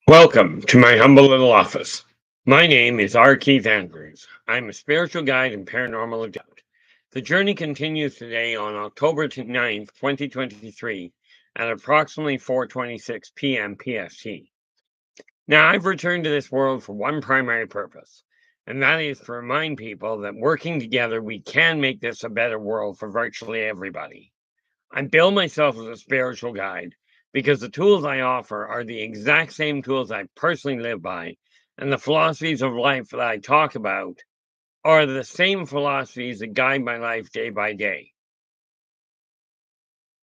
Welcome to my humble little office. My name is R. Keith Andrews. I'm a spiritual guide and paranormal adept. The journey continues today on October 9th, 2023 at approximately 4:26 p.m. PST. Now, I've returned to this world for one primary purpose, and that is to remind people that working together, we can make this a better world for virtually everybody. I bill myself as a spiritual guide because the tools I offer are the exact same tools I personally live by, and the philosophies of life that I talk about are the same philosophies that guide my life day by day.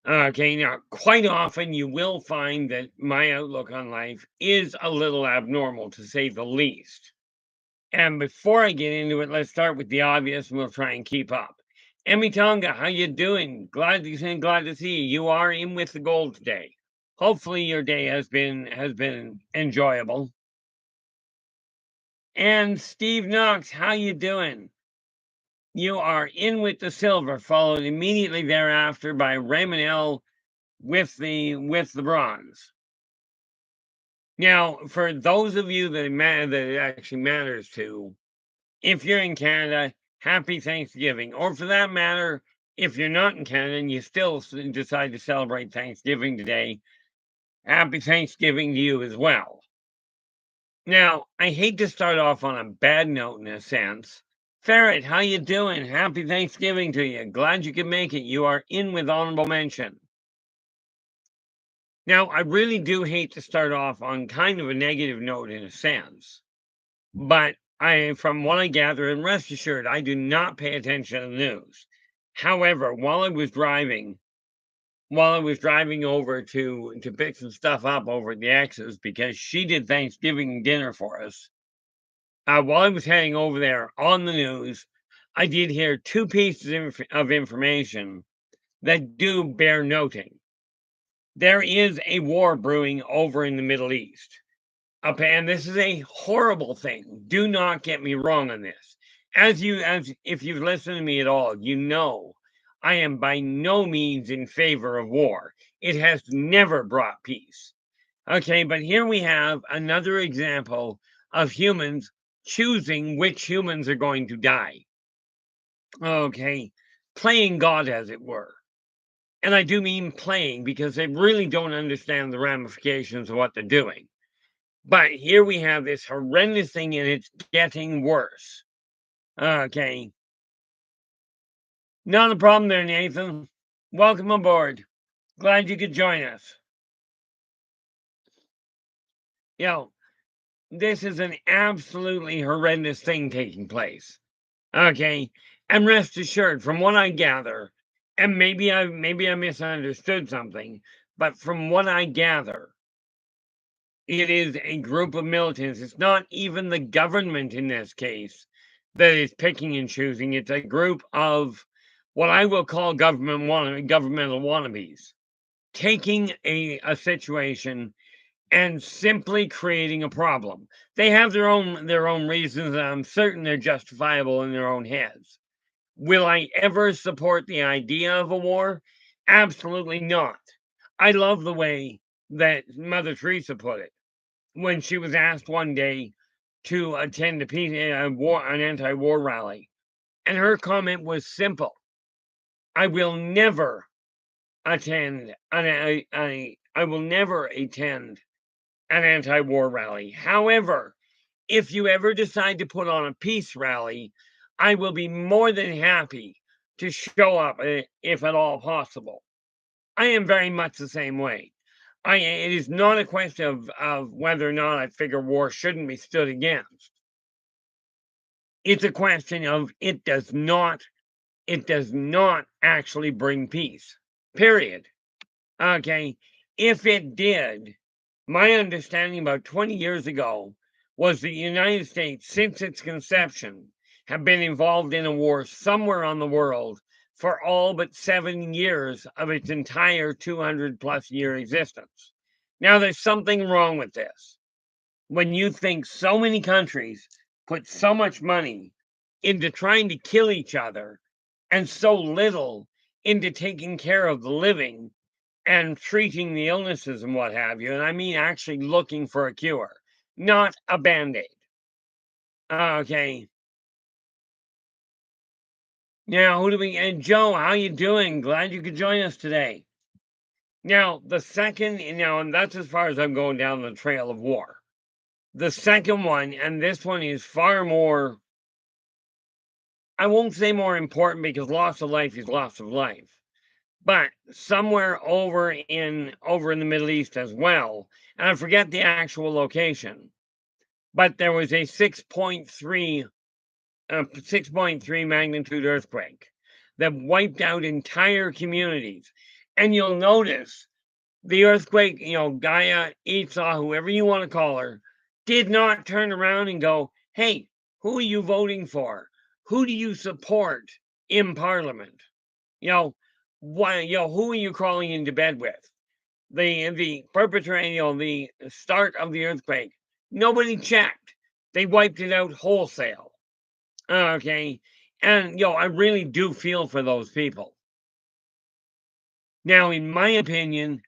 Okay, now, quite often you will find that my outlook on life is a little abnormal, to say the least. And before I get into it, let's start with the obvious, and we'll try and keep up. Emmy Tonga, how you doing? Glad to see you. You are in with the gold today. Hopefully your day has been enjoyable. And Steve Knox, how you doing? You are in with the silver, followed immediately thereafter by Raymond L with the bronze. Now, for those of you that it actually matters to, if you're in Canada, happy Thanksgiving. Or for that matter, if you're not in Canada and you still decide to celebrate Thanksgiving today, happy Thanksgiving to you as well. Now, I hate to start off on a bad note in a sense. Ferret, how you doing? Happy Thanksgiving to you. Glad you could make it. You are in with honorable mention. Now, I really do hate to start off on kind of a negative note in a sense, but from what I gather, and rest assured, I do not pay attention to the news. However, while I was driving over to pick some stuff up over at the X's because she did Thanksgiving dinner for us. While I was heading over there on the news, I did hear two pieces of information that do bear noting. There is a war brewing over in the Middle East. And this is a horrible thing. Do not get me wrong on this. As if you've listened to me at all, you know I am by no means in favor of war. It has never brought peace. Okay, but here we have another example of humans choosing which humans are going to die. Okay, playing God, as it were. And I do mean playing because they really don't understand the ramifications of what they're doing. But here we have this horrendous thing, and it's getting worse. Okay. Not a problem there, Nathan. Welcome aboard. Glad you could join us. You know, this is an absolutely horrendous thing taking place. Okay. And rest assured, from what I gather, and maybe I misunderstood something, but from what I gather, it is a group of militants. It's not even the government in this case that is picking and choosing. It's a group of what I will call governmental wannabes, taking a situation and simply creating a problem. They have their own reasons, and I'm certain they're justifiable in their own heads. Will I ever support the idea of a war? Absolutely not. I love the way that Mother Teresa put it when she was asked one day to attend an anti-war rally, and her comment was simple: "I will never attend I will never attend an anti-war rally. However, if you ever decide to put on a peace rally, I will be more than happy to show up if at all possible." I am very much the same way. It is not a question of whether or not I figure war shouldn't be stood against. It's a question of it does not actually bring peace. Period. Okay. If it did, my understanding about 20 years ago was the United States, since its conception, have been involved in a war somewhere on the world for all but 7 years of its entire 200 plus year existence. Now, there's something wrong with this. When you think so many countries put so much money into trying to kill each other and so little into taking care of the living, and treating the illnesses and what have you. And I mean actually looking for a cure, not a band-aid. Okay. Now, who do we and Joe, how you doing? Glad you could join us today. Now, the second, and that's as far as I'm going down the trail of war. The second one, and this one is far more, I won't say more important because loss of life is loss of life, but somewhere over in the Middle East as well, and I forget the actual location, but there was a 6.3 magnitude earthquake that wiped out entire communities. And you'll notice the earthquake, Gaia, Esau, whoever you want to call her, did not turn around and go, hey, who are you voting for? Who do you support in Parliament? Who are you crawling into bed with? The perpetrator, the start of the earthquake, nobody checked. They wiped it out wholesale. Okay. And, I really do feel for those people. Now, in my opinion,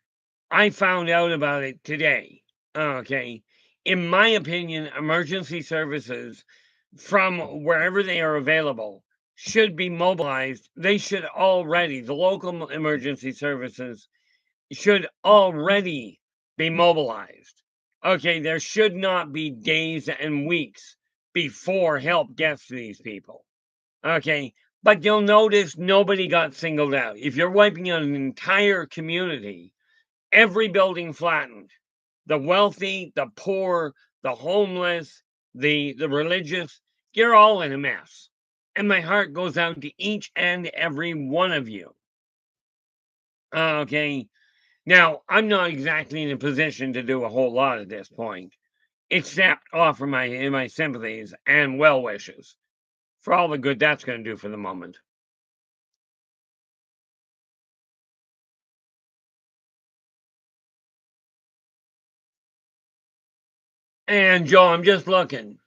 I found out about it today. Okay. In my opinion, emergency services from wherever they are available should be mobilized. They should already, the local emergency services should already be mobilized. Okay. There should not be days and weeks before help gets to these people. Okay. But you'll notice nobody got singled out. If you're wiping out an entire community, every building flattened. The wealthy, the poor, the homeless, the religious, you're all in a mess. And my heart goes out to each and every one of you. Okay. Now, I'm not exactly in a position to do a whole lot at this point, except offer my sympathies and well wishes for all the good that's going to do for the moment. And Joe, I'm just looking.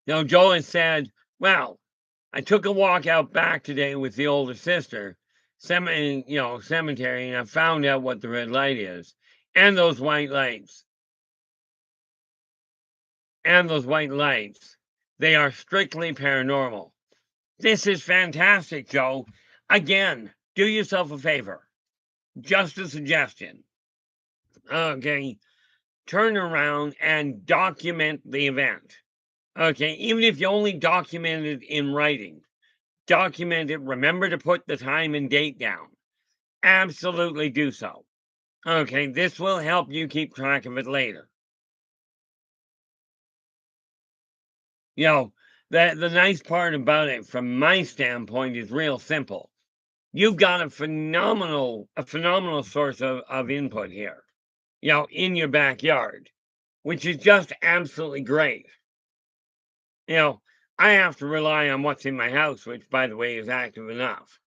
Joe has said, well, I took a walk out back today with the older sister, cemetery, and I found out what the red light is, and those white lights, they are strictly paranormal. This is fantastic, Joe. Again, do yourself a favor. Just a suggestion. Okay, turn around and document the event. Okay, even if you only document it in writing, document it. Remember to put the time and date down. Absolutely do so. Okay, this will help you keep track of it later. The nice part about it from my standpoint is real simple. You've got a phenomenal source of input here, in your backyard, which is just absolutely great. I have to rely on what's in my house, which by the way is active enough.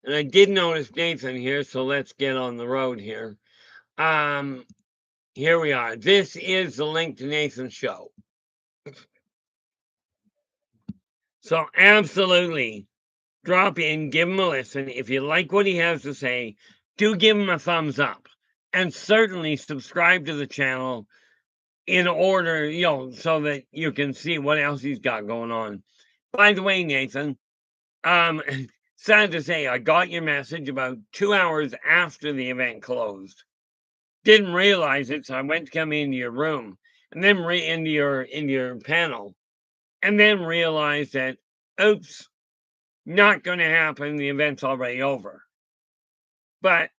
And I did notice Nathan here, so let's get on the road here. Here we are. This is the link to Nathan's show. So absolutely drop in, give him a listen. If you like what he has to say, do give him a thumbs up. And certainly subscribe to the channel in order, so that you can see what else he's got going on. By the way, Nathan, sad to say, I got your message about 2 hours after the event closed. Didn't realize it, so I went to come into your room and then into your panel, and then realized that, oops, not going to happen. The event's already over. But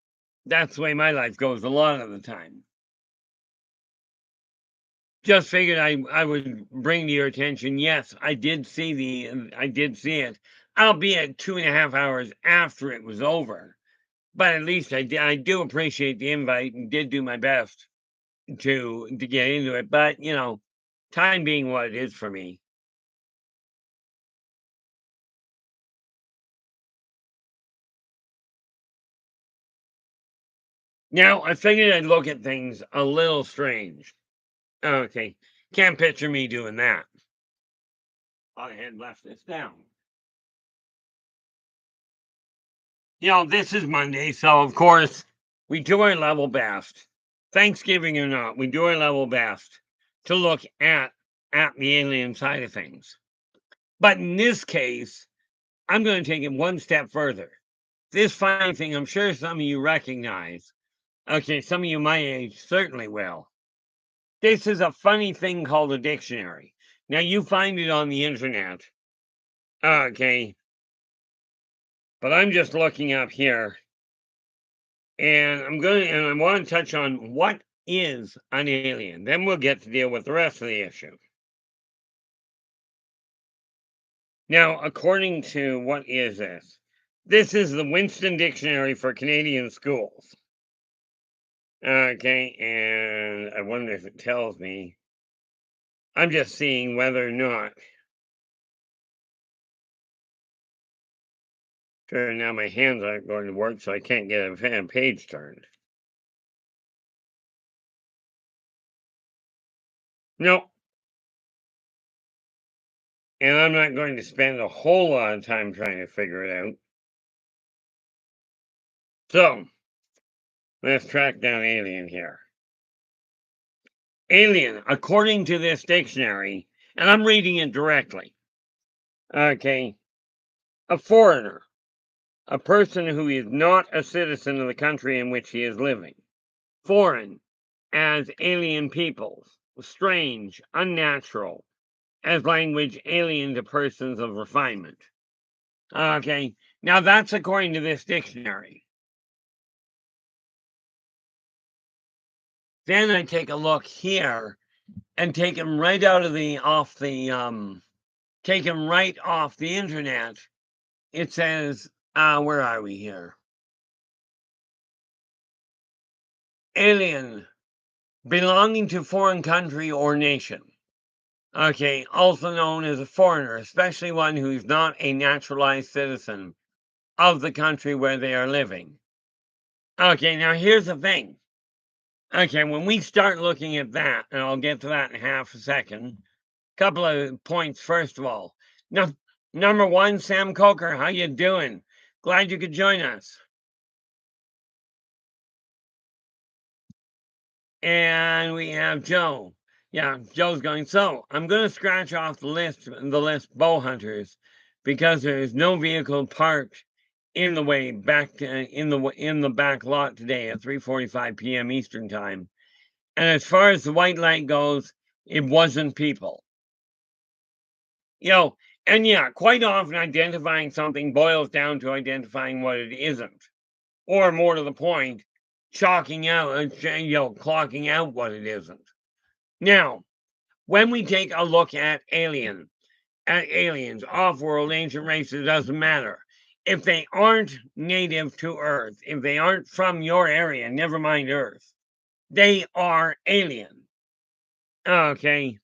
that's the way my life goes a lot of the time. Just figured I would bring to your attention. Yes, I did see it, albeit 2.5 hours after it was over. But at least I do appreciate the invite and did do my best to get into it. But time being what it is for me. Now I figured I'd look at things a little strange. Okay, can't picture me doing that. I had left this down. This is Monday, so of course we do our level best. Thanksgiving or not, we do our level best to look at the alien side of things. But in this case, I'm going to take it one step further. This funny thing, I'm sure some of you recognize. Okay, some of you my age certainly will. This is a funny thing called a dictionary. Now you find it on the internet. Okay, but I'm just looking up here, and I want to touch on what is an alien. Then we'll get to deal with the rest of the issue. Now, according to what is this? This is the Winston Dictionary for Canadian Schools. Okay, and I wonder if it tells me. I'm just seeing whether or not. Sure, now my hands aren't going to work, so I can't get a page turned. Nope. And I'm not going to spend a whole lot of time trying to figure it out. So, let's track down alien here. Alien, according to this dictionary, and I'm reading it directly. Okay, a foreigner, a person who is not a citizen of the country in which he is living. Foreign, as alien peoples, strange, unnatural, as language alien to persons of refinement. Okay, now that's according to this dictionary. Then I take a look here and take them right out of take them right off the internet. It says, where are we here? Alien, belonging to foreign country or nation. Okay, also known as a foreigner, especially one who's not a naturalized citizen of the country where they are living. Okay, now here's the thing. Okay, when we start looking at that, and I'll get to that in half a second, couple of points first of all. Now, number one, Sam Coker, how you doing? Glad you could join us. And we have Joe. Yeah, Joe's going. So I'm going to scratch off the list bow hunters, because there is no vehicle parked in the way back in the back lot today at 3:45 p.m. Eastern time. And as far as the white light goes, it wasn't people. And yeah, quite often identifying something boils down to identifying what it isn't, or more to the point, chalking out, clocking out what it isn't. Now, when we take a look at aliens, off-world, ancient races, doesn't matter. If they aren't native to Earth, if they aren't from your area, never mind Earth, they are alien. Okay,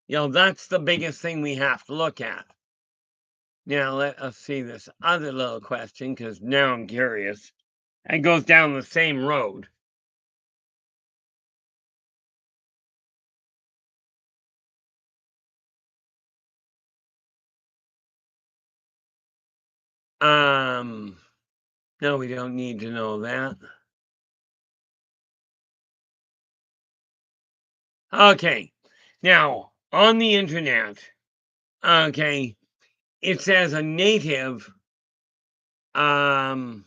that's the biggest thing we have to look at. Now let us see this other little question, because now I'm curious. It goes down the same road. No, we don't need to know that. Okay, now on the internet, okay, it says a native, one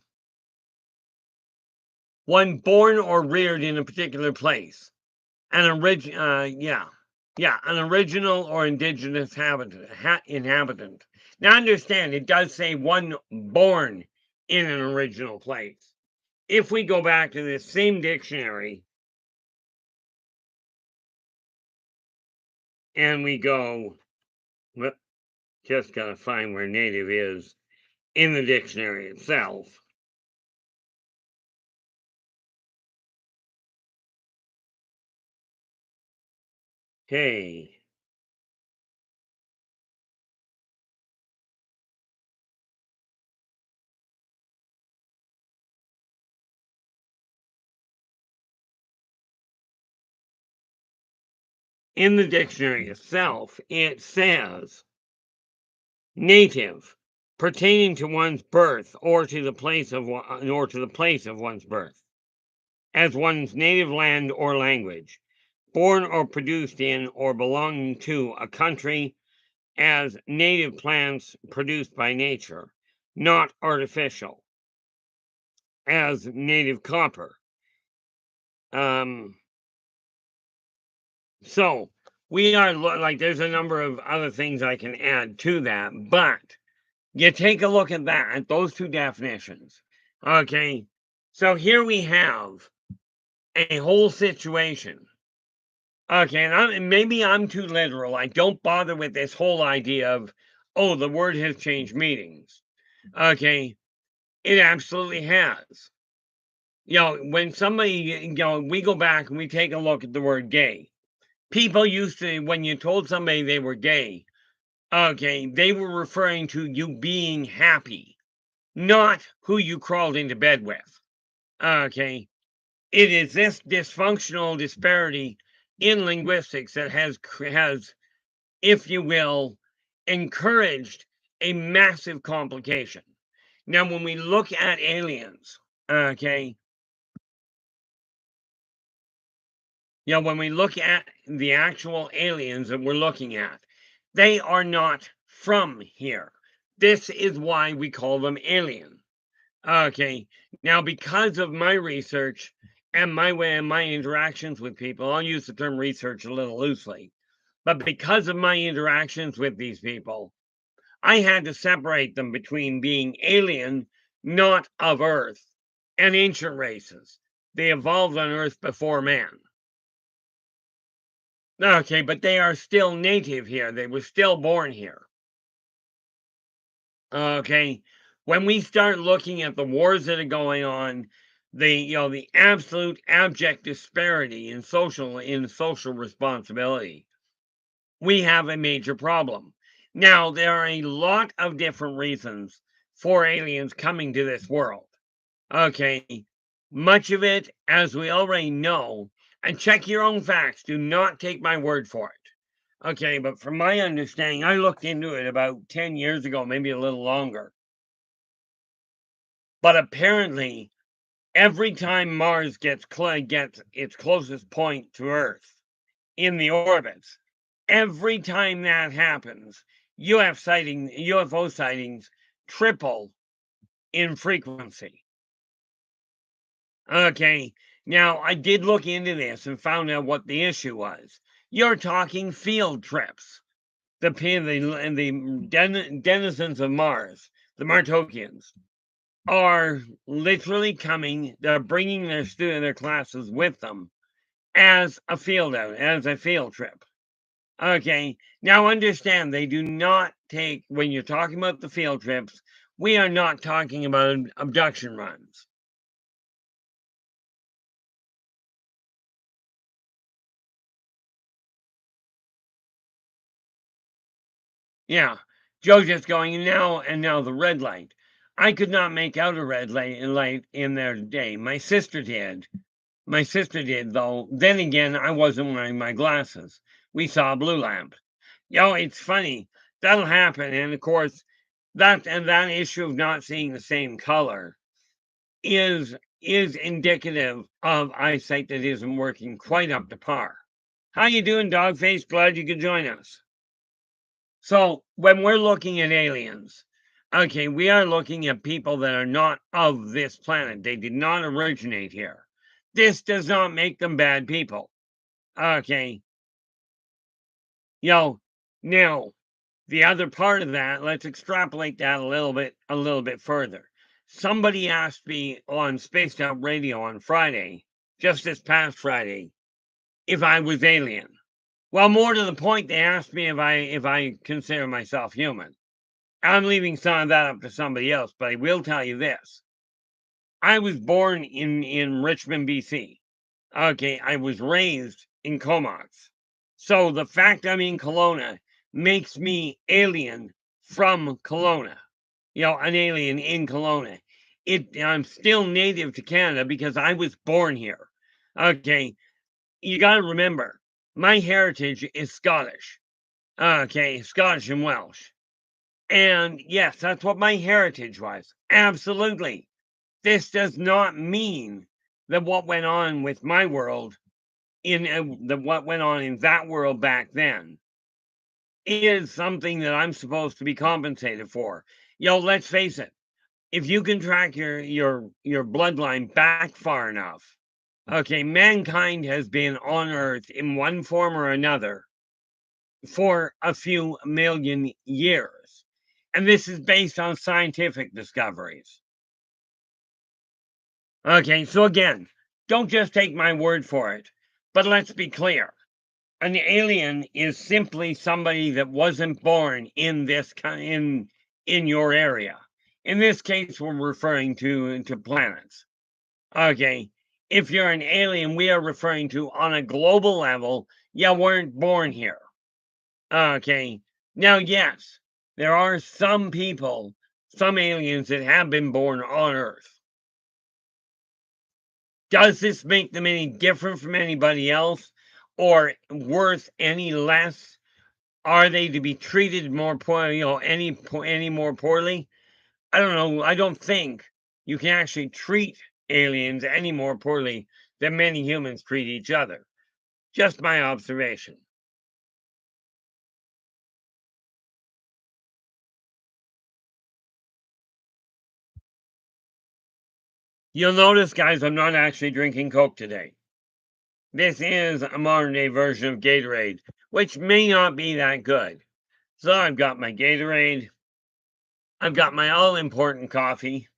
born or reared in a particular place, an an original or indigenous inhabitant. Now understand, it does say one born in an original place. If we go back to this same dictionary and we go, well, just gotta find where native is in the dictionary itself. Okay. In the dictionary itself, it says native, pertaining to one's birth or to the place of one's birth, as one's native land or language, born or produced in or belonging to a country, as native plants produced by nature, not artificial, as native copper. So we are like, there's a number of other things I can add to that, but you take a look at that, those two definitions. Okay, so here we have a whole situation. Okay, and maybe I'm too literal. I don't bother with this whole idea of, oh, the word has changed meanings. Okay, it absolutely has. When somebody, we go back and we take a look at the word gay. People used to, when you told somebody they were gay, okay, they were referring to you being happy, not who you crawled into bed with. Okay, it is this dysfunctional disparity in linguistics that has, if you will, encouraged a massive complication. Now, when we look at aliens, okay, when we look at the actual aliens that we're looking at, they are not from here. This is why we call them alien. Okay, now because of my research and my interactions with people, I'll use the term research a little loosely, but because of my interactions with these people, I had to separate them between being alien, not of Earth, and ancient races. They evolved on Earth before man. Okay, but they are still native here. They were still born here. Okay, when we start looking at the wars that are going on, the absolute abject disparity in social responsibility, we have a major problem. Now, there are a lot of different reasons for aliens coming to this world. Okay, much of it, as we already know, and check your own facts, do not take my word for it. Okay, but from my understanding, I looked into it about 10 years ago, maybe a little longer. But apparently, every time Mars gets its closest point to Earth in the orbits, every time that happens, UFO sightings triple in frequency. Okay, now I did look into this and found out what the issue was. You're talking field trips. The denizens of Mars, the Martokians, are literally coming. They're bringing their classes with them as a field trip. Okay, now understand, they do not take, when you're talking about the field trips, we are not talking about abduction runs. Yeah, Joe just going, and now the red light. I could not make out a red light in there today. My sister did. My sister did, though. Then again, I wasn't wearing my glasses. We saw a blue lamp. It's funny. That'll happen. And of course, that issue of not seeing the same color is indicative of eyesight that isn't working quite up to par. How you doing, Dogface? Glad you could join us. So when we're looking at aliens, okay, we are looking at people that are not of this planet. They did not originate here. This does not make them bad people. Okay. Now the other part of that, let's extrapolate that a little bit further. Somebody asked me on Spaced Out Radio on Friday, just this past Friday, if I was alien. Well, more to the point, they asked me if I consider myself human. I'm leaving some of that up to somebody else, but I will tell you this. I was born in Richmond, BC. Okay, I was raised in Comox. So the fact I'm in Kelowna makes me alien from Kelowna. An alien in Kelowna. I'm still native to Canada because I was born here. Okay, you got to remember, my heritage is Scottish. Okay, Scottish and Welsh. And yes, that's what my heritage was. Absolutely. This does not mean that what went on with my world in what went on in that world back then is something that I'm supposed to be compensated for. Let's face it. If you can track your bloodline back far enough, okay, mankind has been on Earth in one form or another for a few million years. And this is based on scientific discoveries. Okay, so again, don't just take my word for it, but let's be clear. An alien is simply somebody that wasn't born in in your area. In this case, we're referring to planets. Okay, if you're an alien, we are referring to on a global level, you weren't born here. Okay, now yes, there are some people, some aliens that have been born on Earth. Does this make them any different from anybody else or worth any less? Are they to be treated more poorly, any more poorly? I don't know. I don't think you can actually treat aliens any more poorly than many humans treat each other. Just my observation. You'll notice, guys, I'm not actually drinking Coke today. This is a modern day version of Gatorade, which may not be that good. So I've got my Gatorade, I've got my all important coffee,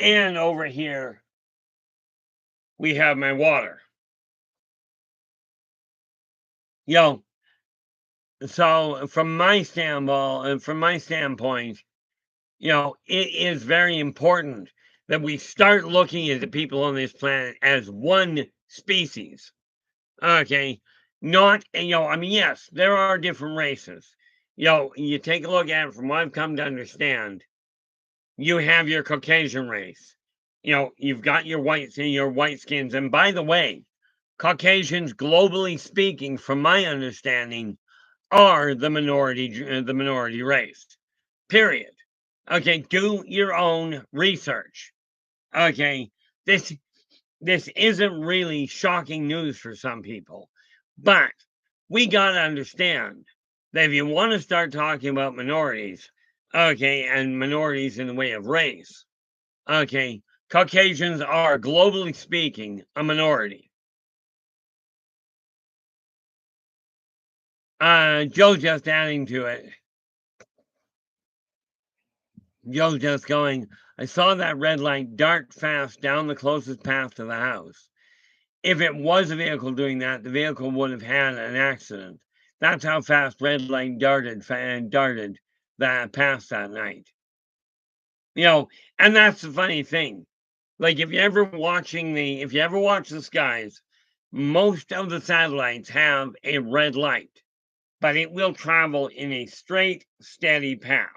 and over here we have my water. Yo, so from my standpoint, it is very important that we start looking at the people on this planet as one species. Okay. Not, I mean, yes, there are different races. You take a look at it from what I've come to understand. You have your Caucasian race. You've got your whites and your white skins. And by the way, Caucasians, globally speaking, from my understanding, are the minority race. Period. Okay, do your own research. Okay, this this isn't really shocking news for some people, but we got to understand that if you want to start talking about minorities, okay, and minorities in the way of race, okay, Caucasians are, globally speaking, a minority. Joe just adding to it. Joe just going, I saw that red light dart fast down the closest path to the house. If it was a vehicle doing that, the vehicle would have had an accident. That's how fast red light darted that past that night. And that's the funny thing. Like if you ever watch the skies, most of the satellites have a red light, but it will travel in a straight, steady path.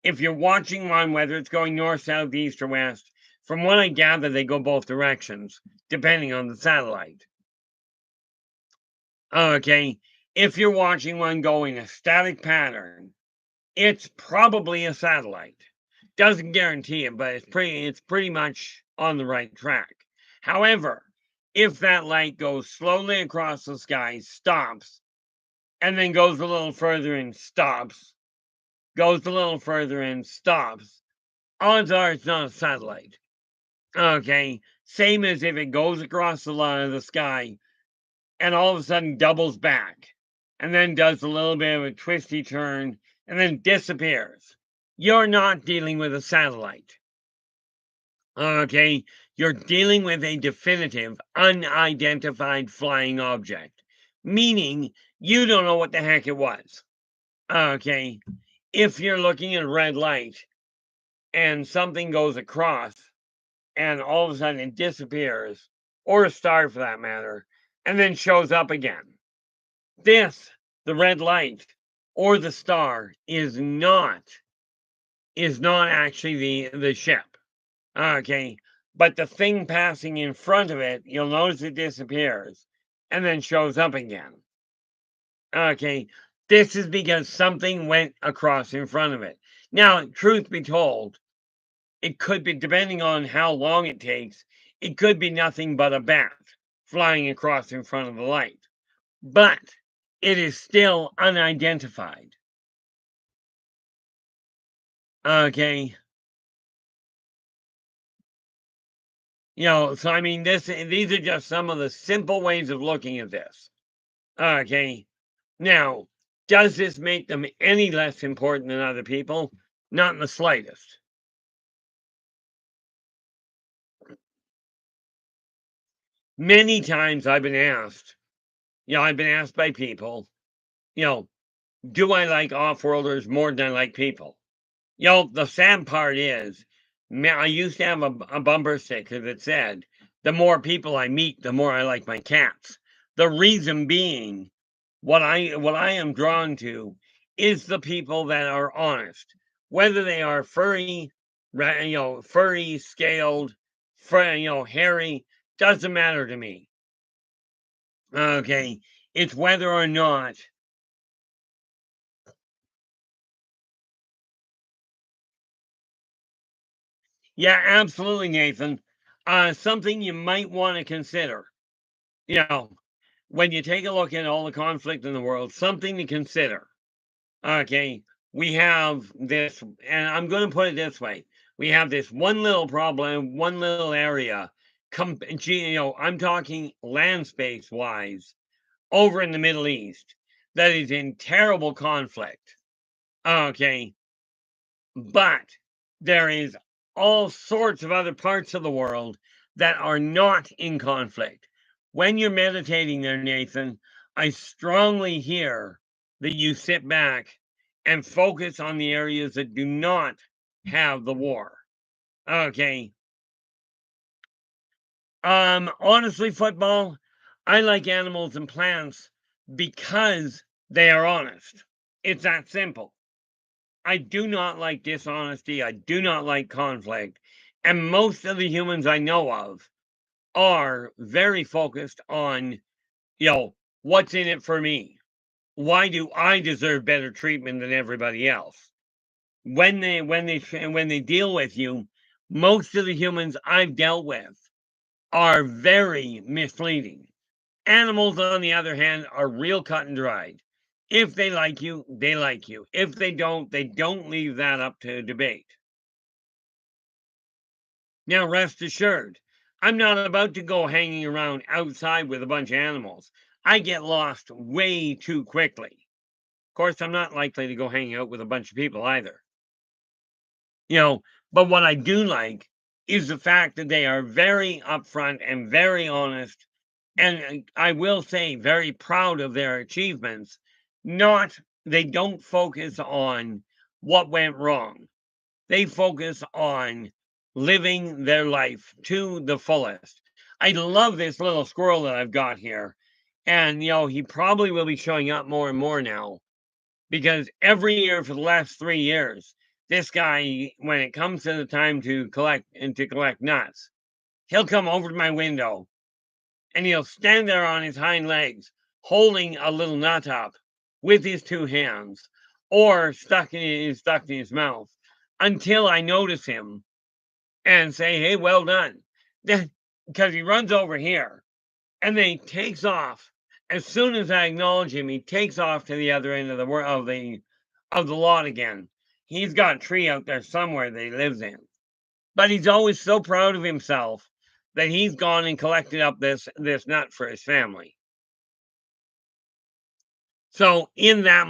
If you're watching one, whether it's going north, south, east, or west, from what I gather, they go both directions, depending on the satellite. Okay, if you're watching one going a static pattern, it's probably a satellite. Doesn't guarantee it, but it's pretty much on the right track. However, if that light goes slowly across the sky, stops, and then goes a little further and stops, goes a little further and stops, odds are it's not a satellite. Okay, same as if it goes across the line of the sky and all of a sudden doubles back and then does a little bit of a twisty turn and then disappears. You're not dealing with a satellite. Okay, you're dealing with a definitive, unidentified flying object, meaning you don't know what the heck it was. Okay, if you're looking at a red light and something goes across and all of a sudden it disappears, or a star for that matter, and then shows up again. The red light or the star is not actually the ship. Okay. But the thing passing in front of it, you'll notice it disappears and then shows up again. Okay. This is because something went across in front of it. Now, truth be told, it could be, depending on how long it takes, it could be nothing but a bat flying across in front of the light. But it is still unidentified. Okay. So I mean, these are just some of the simple ways of looking at this. Okay. Now, does this make them any less important than other people? Not in the slightest. Many times I've been asked by people, you know, do I like off-worlders more than I like people? The sad part is, I used to have a bumper sticker that said, the more people I meet, the more I like my cats. The reason being, what I am drawn to is the people that are honest, whether they are furry, scaled, hairy, doesn't matter to me. Okay, it's whether or not. Yeah, absolutely, Nathan. Something you might want to consider. You know, when you take a look at all the conflict in the world, something to consider. Okay, we have this, and I'm going to put it this way: we have this one little problem, one little area. I'm talking land space wise over in the Middle East that is in terrible conflict. Okay, but there is all sorts of other parts of the world that are not in conflict. When you're meditating there, Nathan, I strongly hear that you sit back and focus on the areas that do not have the war. Okay. Honestly, football, I like animals and plants because they are honest. It's that simple. I do not like dishonesty. I do not like conflict. And most of the humans I know of are very focused on, what's in it for me? Why do I deserve better treatment than everybody else? When they deal with you, most of the humans I've dealt with are very misleading. Animals, on the other hand, are real cut and dried. If they like you, they like you. If they don't leave that up to debate. Now, rest assured, I'm not about to go hanging around outside with a bunch of animals. I get lost way too quickly. Of course, I'm not likely to go hanging out with a bunch of people either. You know, but what I do like is the fact that they are very upfront and very honest, and I will say very proud of their achievements. Not They don't focus on what went wrong. They focus on living their life to the fullest. I love this little squirrel that I've got here. And, he probably will be showing up more and more now because every year for the last 3 years, this guy, when it comes to the time to collect nuts, he'll come over to my window and he'll stand there on his hind legs, holding a little nut up with his two hands, or stuck in his mouth, until I notice him and say, "Hey, well done," because he runs over here and then he takes off. As soon as I acknowledge him, he takes off to the other end of the lot again. He's got a tree out there somewhere that he lives in, but he's always so proud of himself that he's gone and collected up this nut for his family. So in that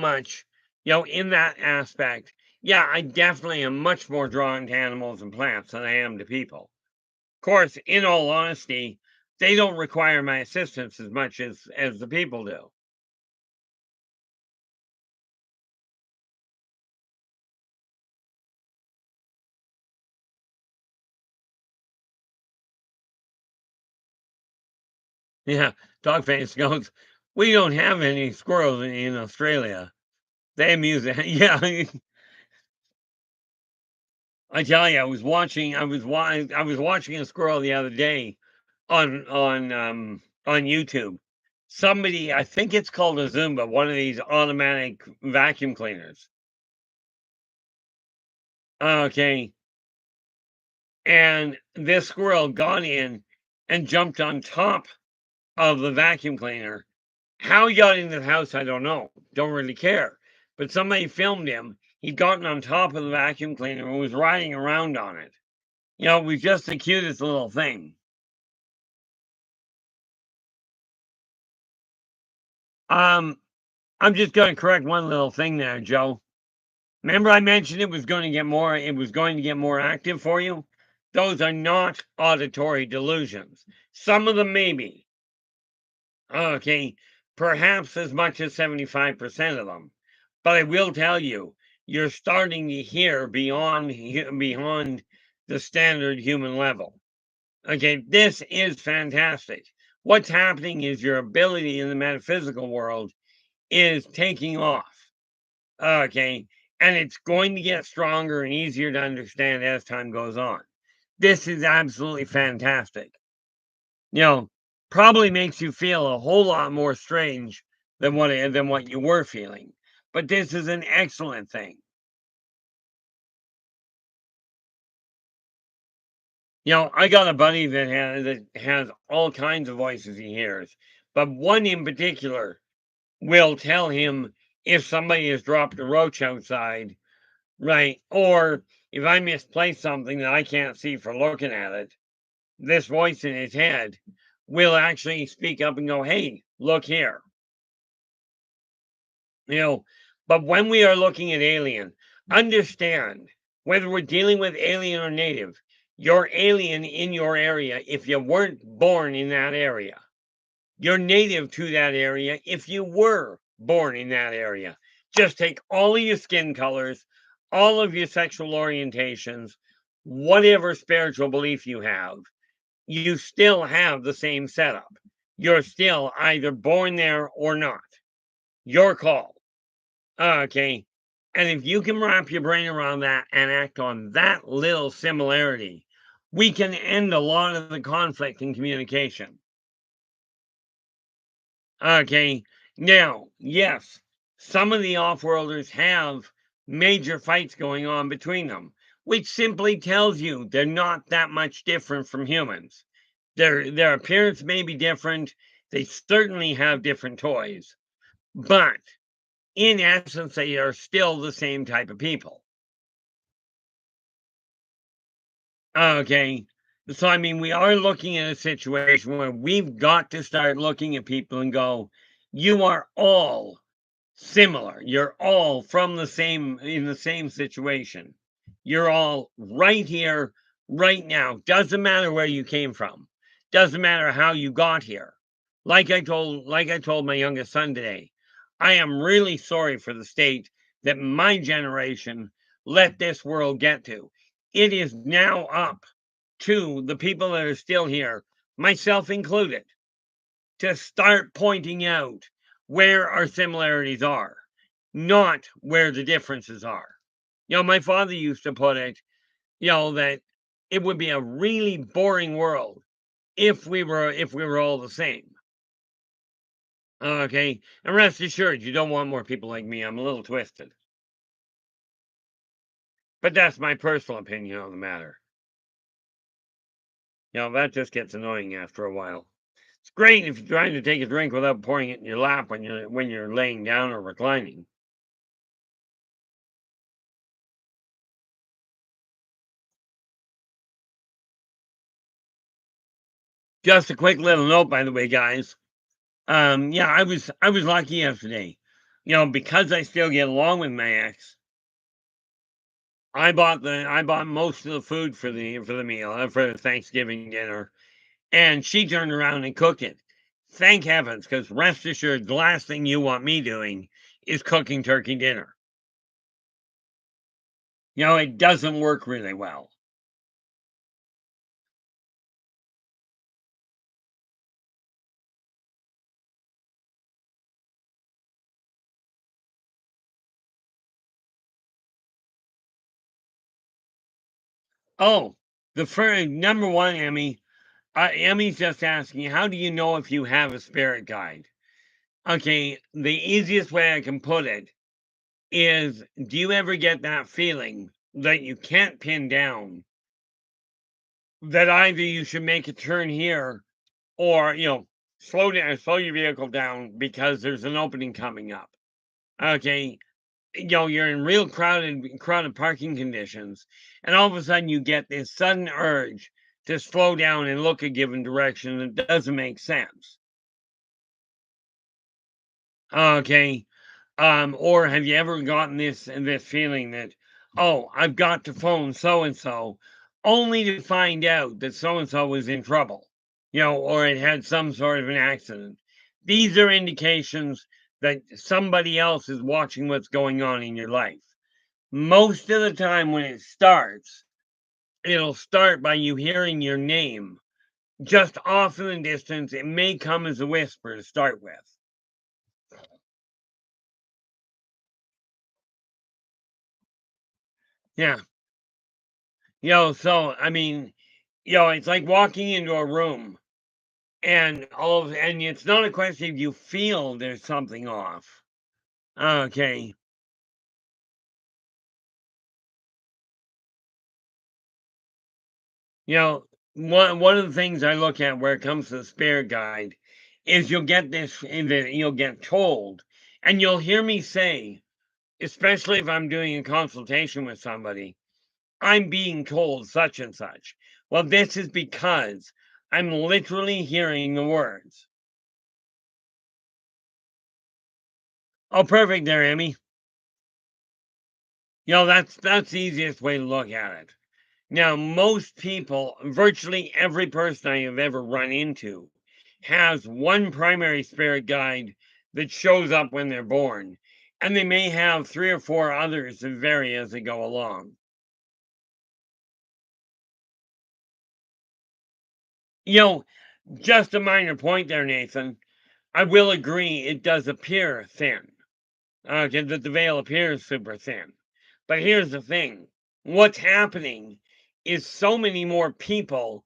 aspect, yeah, I definitely am much more drawn to animals and plants than I am to people. Of course, in all honesty, they don't require my assistance as much as the people do. Yeah, Dogface goes, "We don't have any squirrels in Australia. They amuse it." Yeah, I tell you, I was watching a squirrel the other day on YouTube, somebody, I think it's called a Zumba, one of these automatic vacuum cleaners. Okay. And this squirrel got in and jumped on top of the vacuum cleaner. How he got into the house, I don't know. Don't really care. But somebody filmed him. He'd gotten on top of the vacuum cleaner and was riding around on it. It was just the cutest little thing. Um, I'm just going to correct one little thing there, Joe. Remember I mentioned it was going to get more active for you? Those are not auditory delusions. Some of them maybe. Okay, perhaps as much as 75% of them. But I will tell you, you're starting to hear beyond the standard human level. Okay, this is fantastic. What's happening is your ability in the metaphysical world is taking off. Okay, and it's going to get stronger and easier to understand as time goes on. This is absolutely fantastic. You know, probably makes you feel a whole lot more strange than what you were feeling. But this is an excellent thing. I got a buddy that has all kinds of voices he hears, but one in particular will tell him if somebody has dropped a roach outside, right? Or if I misplaced something that I can't see for looking at it, this voice in his head will actually speak up and go, "Hey, look here." You know, but when we are looking at alien, understand whether we're dealing with alien or native, you're alien in your area if you weren't born in that area. You're native to that area if you were born in that area. Just take all of your skin colors, all of your sexual orientations, whatever spiritual belief you have, you still have the same setup. You're still either born there or not. Your call. Okay. And if you can wrap your brain around that and act on that little similarity, we can end a lot of the conflict in communication. Okay. Now, yes, some of the off-worlders have major fights going on between them, which simply tells you they're not that much different from humans. Their appearance may be different. They certainly have different toys, but in essence, they are still the same type of people. Okay. So, I mean, we are looking at a situation where we've got to start looking at people and go, you are all similar. You're all in the same situation. You're all right here, right now. Doesn't matter where you came from. Doesn't matter how you got here. Like I told my youngest son today, I am really sorry for the state that my generation let this world get to. It is now up to the people that are still here, myself included, to start pointing out where our similarities are, not where the differences are. My father used to put it, that it would be a really boring world if we were all the same. Okay. And rest assured, you don't want more people like me. I'm a little twisted. But that's my personal opinion on the matter. That just gets annoying after a while. It's great if you're trying to take a drink without pouring it in your lap when you're laying down or reclining. Just a quick little note, by the way, guys. Yeah, I was lucky yesterday. Because I still get along with my ex. I bought most of the food for the meal for the Thanksgiving dinner, and she turned around and cooked it. Thank heavens, because rest assured, the last thing you want me doing is cooking turkey dinner. It doesn't work really well. Oh, the first number one, Emmy. Emmy's just asking, how do you know if you have a spirit guide? Okay, the easiest way I can put it is, do you ever get that feeling that you can't pin down that either you should make a turn here or, slow your vehicle down because there's an opening coming up. Okay, you're in real crowded parking conditions, and all of a sudden you get this sudden urge to slow down and look a given direction that doesn't make sense. Okay, or have you ever gotten this feeling that, oh, I've got to phone so and so, only to find out that so and so was in trouble, or it had some sort of an accident. These are indications that somebody else is watching what's going on in your life. Most of the time when it starts, it'll start by you hearing your name just off in the distance. It may come as a whisper to start with. Yeah. So I mean, it's like walking into a room and it's not a question if you feel there's something off. Okay. You know, one of the things I look at where it comes to the spirit guide is you'll get this in that you'll get told, and you'll hear me say, especially if I'm doing a consultation with somebody, I'm being told such and such. Well, this is because I'm literally hearing the words. Oh, perfect there, Emmy. That's the easiest way to look at it. Now, most people, virtually every person I have ever run into, has one primary spirit guide that shows up when they're born, and they may have three or four others that vary as they go along. You know, just a minor point there, Nathan. I will agree it does appear thin. That the veil appears super thin. But here's the thing, what's happening is so many more people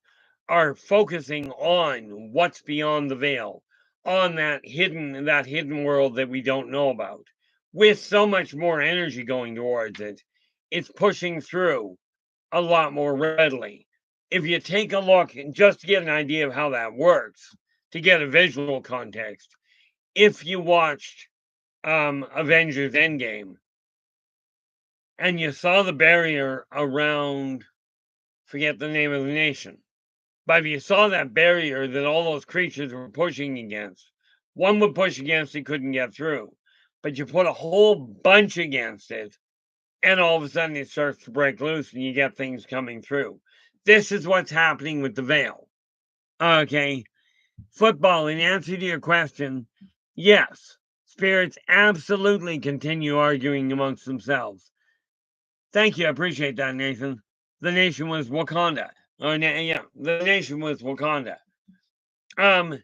are focusing on what's beyond the veil, on that hidden world that we don't know about. With so much more energy going towards it, it's pushing through a lot more readily. If you take a look, and just to get an idea of how that works, to get a visual context, if you watched Avengers Endgame and you saw the barrier around, forget the name of the nation, but if you saw that barrier that all those creatures were pushing against, one would push against it, couldn't get through. But you put a whole bunch against it, and all of a sudden it starts to break loose and you get things coming through. This is what's happening with the veil. Okay. Football, in answer to your question, yes, spirits absolutely continue arguing amongst themselves. Thank you. I appreciate that, Nathan. The nation was Wakanda. Yeah, the nation was Wakanda. Um,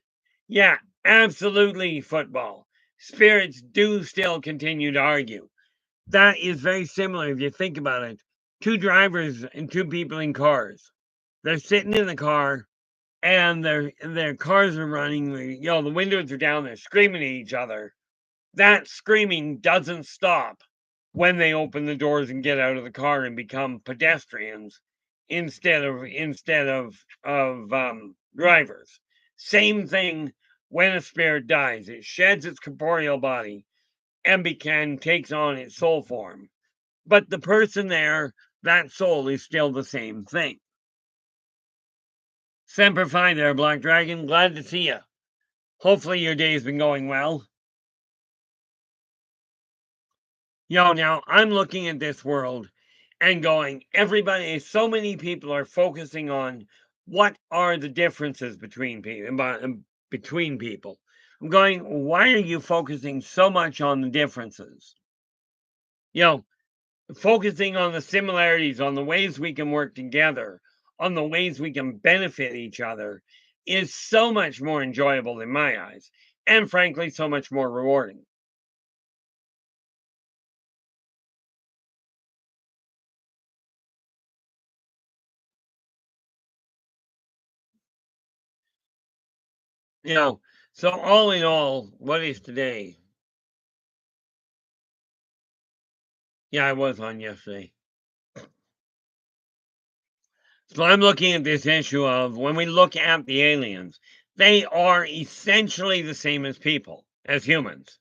yeah, absolutely football. Spirits do still continue to argue. That is very similar if you think about it. Two drivers and two people in cars. They're sitting in the car and their cars are running. The windows are down. They're screaming at each other. That screaming doesn't stop when they open the doors and get out of the car and become pedestrians instead of drivers. Same thing when a spirit dies. It sheds its corporeal body and takes on its soul form. But the person there, that soul is still the same thing. Semper Fi there, Black Dragon. Glad to see you. Hopefully your day's been going well. Now I'm looking at this world and going, so many people are focusing on what are the differences between people. I'm going, why are you focusing so much on the differences? You know, Focusing on the similarities, on the ways we can work together, on the ways we can benefit each other is so much more enjoyable in my eyes, and frankly, so much more rewarding. You know, So all in all, what is today? Yeah, I was on yesterday. So I'm looking at this issue of when we look at the aliens, they are essentially the same as people, as humans.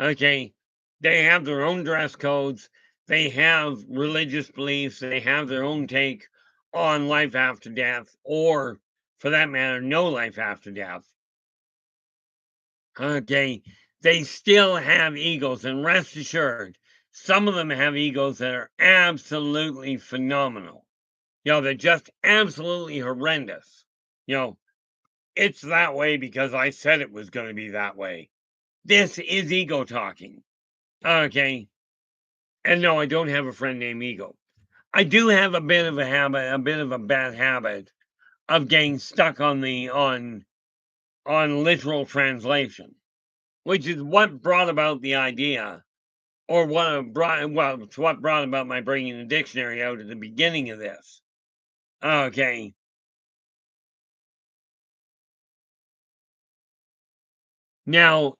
Okay. They have their own dress codes, they have religious beliefs, they have their own take on life after death, or for that matter, no life after death. Okay. They still have egos, and rest assured, some of them have egos that are absolutely phenomenal. They're just absolutely horrendous. You know, it's that way because I said it was going to be that way. This is ego talking. Okay. And no, I don't have a friend named Ego. I do have a bit of a habit, a bit of a bad habit of getting stuck on literal translation, which is what brought about the idea, or it's what brought about my bringing the dictionary out at the beginning of this. Okay. Now,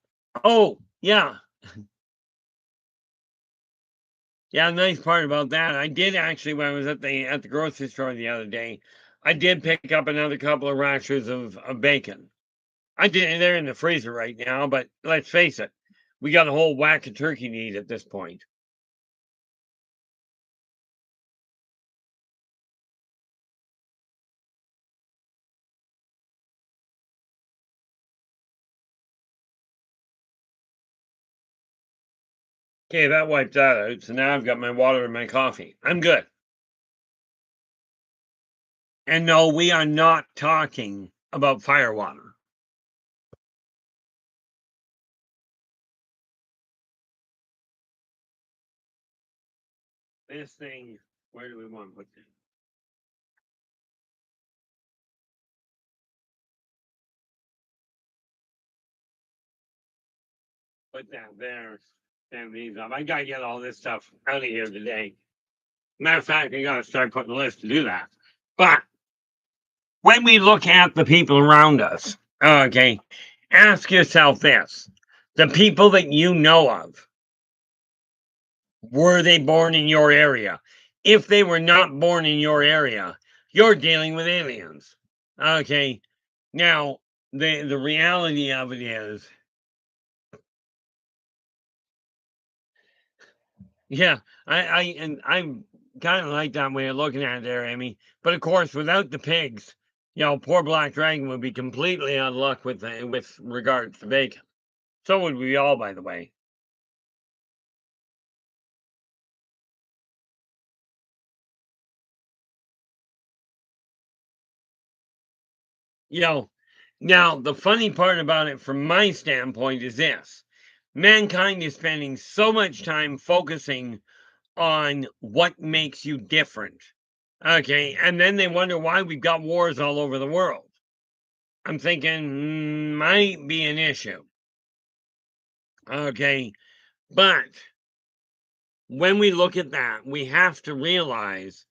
oh yeah, yeah. Nice part about that, I did actually when I was at the grocery store the other day, I did pick up another couple of rashers of bacon. I did. They're in the freezer right now, but let's face it, we got a whole whack of turkey to eat at this point. Okay, that wiped that out. So now I've got my water and my coffee. I'm good. And no, we are not talking about firewater. This thing, where do we want to put this? Put that there. Stand these up. I gotta get all this stuff out of here today. Matter of fact, I gotta start putting a list to do that. But when we look at the people around us, okay, ask yourself this: the people that you know of, were they born in your area? If they were not born in your area, you're dealing with aliens. Okay. Now, the reality of it is, yeah, I'm kind of like that way of looking at it there, Amy. But of course, without the pigs, poor Black Dragon would be completely out of luck with regards to bacon. So would we all, by the way. You know, Now the funny part about it from my standpoint is this: mankind is spending so much time focusing on what makes you different. Okay, and then they wonder why we've got wars all over the world. I'm thinking might be an issue. Okay, but when we look at that, we have to realize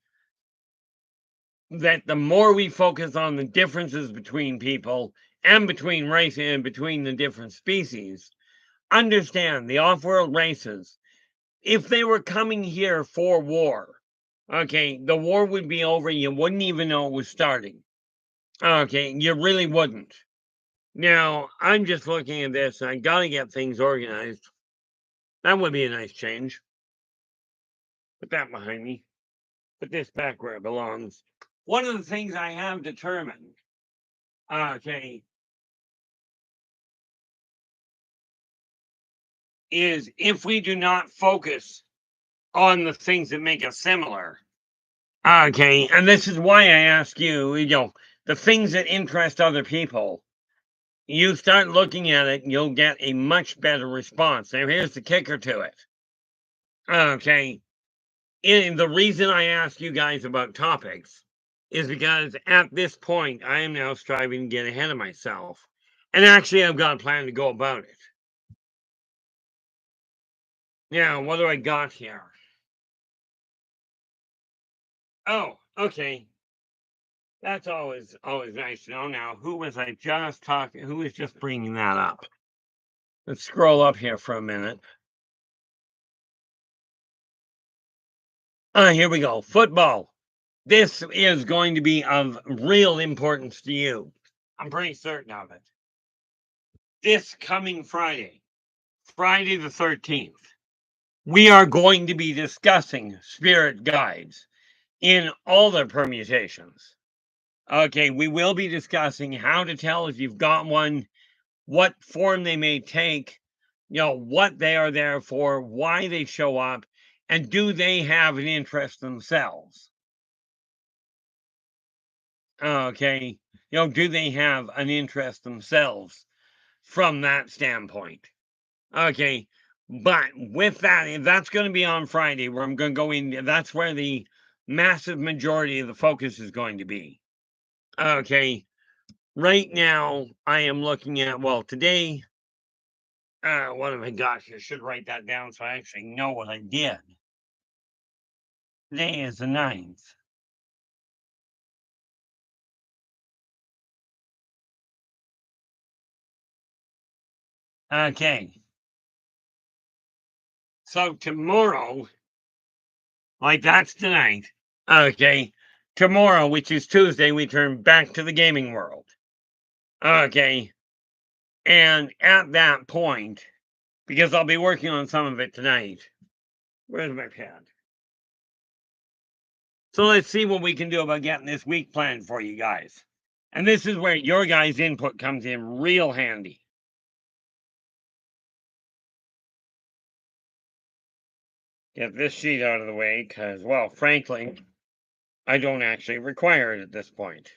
that the more we focus on the differences between people and between race and between the different species, understand the off-world races, if they were coming here for war, okay, the war would be over, you wouldn't even know it was starting. Okay, you really wouldn't. Now, I'm just looking at this, and I gotta get things organized. That would be a nice change. Put that behind me. Put this back where it belongs. One of the things I have determined, okay, is if we do not focus on the things that make us similar. Okay, and this is why I ask you, the things that interest other people, you start looking at it, you'll get a much better response. Now, here's the kicker to it. Okay, and the reason I ask you guys about topics is because at this point, I am now striving to get ahead of myself. And actually, I've got a plan to go about it. Now, what do I got here? Oh, okay. That's always nice to know. Now, who was I just talking? Who was just bringing that up? Let's scroll up here for a minute. Here we go. Football. This is going to be of real importance to you. I'm pretty certain of it. This coming Friday, Friday the 13th, we are going to be discussing spirit guides in all their permutations. Okay, we will be discussing how to tell if you've got one, what form they may take, what they are there for, why they show up, and do they have an interest themselves? Okay, do they have an interest themselves from that standpoint? Okay, but with that, that's going to be on Friday where I'm going to go in. That's where the massive majority of the focus is going to be. Okay, right now I am looking at, well, today, what have I got here? I should write that down so I actually know what I did. Today is the 9th. Okay, so tomorrow, like that's tonight. Okay, tomorrow, which is Tuesday, we turn back to the gaming world. Okay, and at that point, because I'll be working on some of it tonight. Where's my pad? So let's see what we can do about getting this week planned for you guys. And this is where your guys' input comes in real handy. Get this sheet out of the way because, well, frankly, I don't actually require it at this point.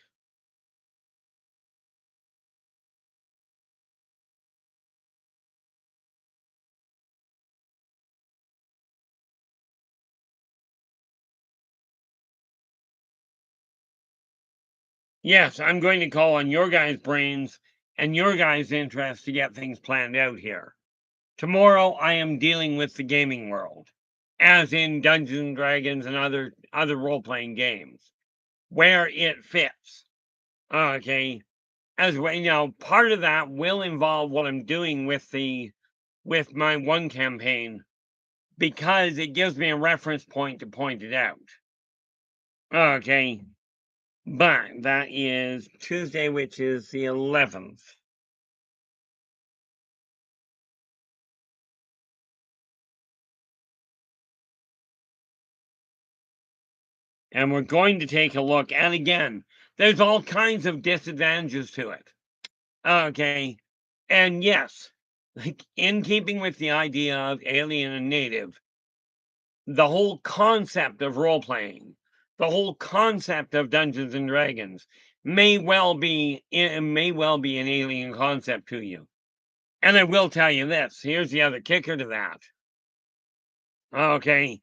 Yes, I'm going to call on your guys' brains and your guys' interest to get things planned out here. Tomorrow, I am dealing with the gaming world, as in Dungeons and Dragons and other role-playing games, where it fits. Okay, as well, part of that will involve what I'm doing with my one campaign because it gives me a reference point to point it out. Okay, but that is Tuesday, which is the 11th. And we're going to take a look. And again, there's all kinds of disadvantages to it. Okay. And yes, like in keeping with the idea of alien and native, the whole concept of role playing, the whole concept of Dungeons and Dragons may well be an alien concept to you. And I will tell you this, here's the other kicker to that. Okay,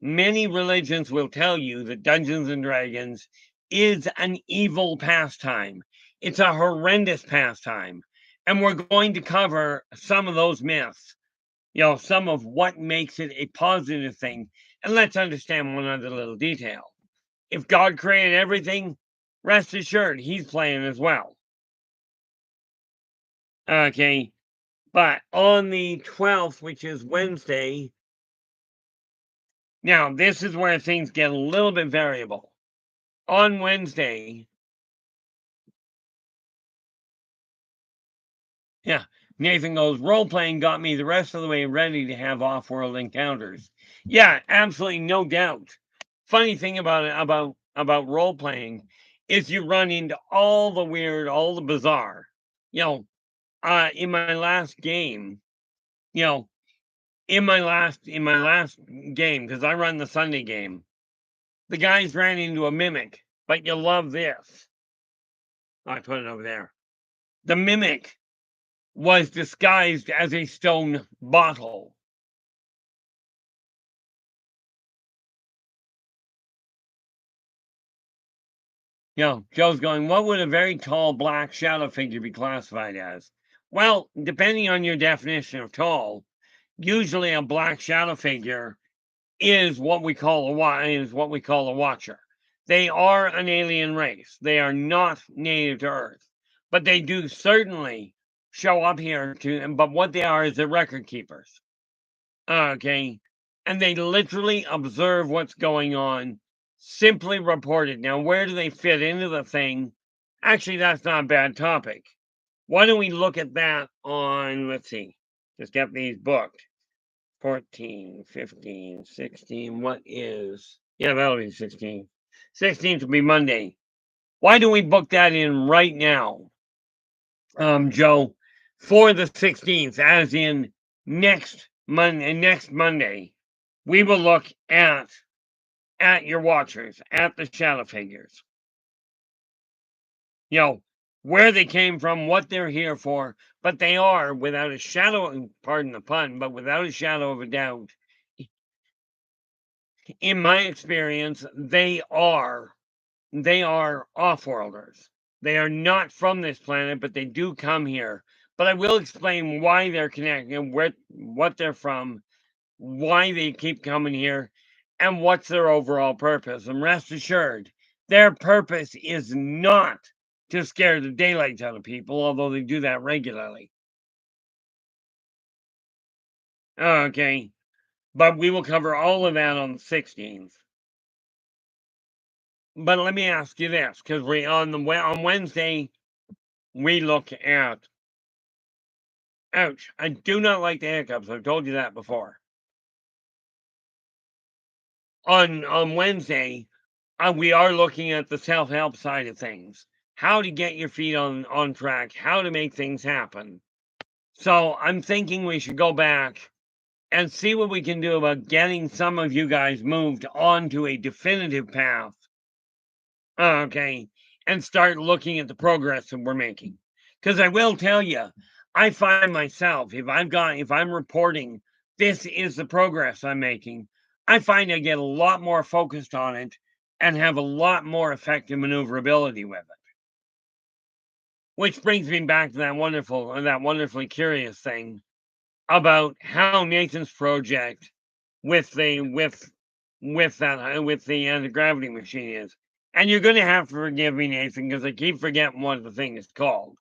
many religions will tell you that Dungeons and Dragons is an evil pastime. It's a horrendous pastime. And we're going to cover some of those myths, some of what makes it a positive thing. And let's understand one other little detail. If God created everything, rest assured he's playing as well. Okay, but on the 12th, which is Wednesday, now this is where things get a little bit variable. On Wednesday, yeah, Nathan goes, role playing got me the rest of the way ready to have off world encounters. Yeah, absolutely, no doubt. Funny thing about it, about role playing is you run into all the weird, all the bizarre. In my last game, you know, in my last game, because I run the Sunday game, the guys ran into a mimic, but you love this. I put it over there. The mimic was disguised as a stone bottle. Joe's going, what would a very tall black shadow figure be classified as? Well, depending on your definition of tall, usually a black shadow figure is what we call a watcher. They are an alien race. They are not native to Earth, but they do certainly show up here but what they are is they're record keepers. Okay. And they literally observe what's going on, simply report it. Now, where do they fit into the thing? Actually, that's not a bad topic. Why don't we look at that on, let's see, just get these booked. 14, 15, 16. What is, yeah, that'll be 16. 16th will be Monday. Why don't we book that in right now, Joe, for the 16th, as in next Monday, we will look at your watchers, at the shadow figures. You know, where they came from, what they're here for, but they are, without a shadow, pardon the pun, but without a shadow of a doubt, in my experience, they are off-worlders. They are not from this planet, but they do come here. But I will explain why they're connected, and what they're from, why they keep coming here, and what's their overall purpose. And rest assured, their purpose is not to scare the daylights out of people, although they do that regularly. Okay, but we will cover all of that on the 16th. But let me ask you this, because on Wednesday we look at. Ouch! I do not like the hiccups. I've told you that before. On Wednesday, we are looking at the self-help side of things. How to get your feet on track. How to make things happen. So I'm thinking we should go back and see what we can do about getting some of you guys moved onto a definitive path. Okay, and start looking at the progress that we're making. Because I will tell you, I find myself, if I'm reporting this is the progress I'm making, I find I get a lot more focused on it and have a lot more effective maneuverability with it. Which brings me back to that wonderfully curious thing about how Nathan's project with the anti-gravity machine is. And you're going to have to forgive me, Nathan, because I keep forgetting what the thing is called.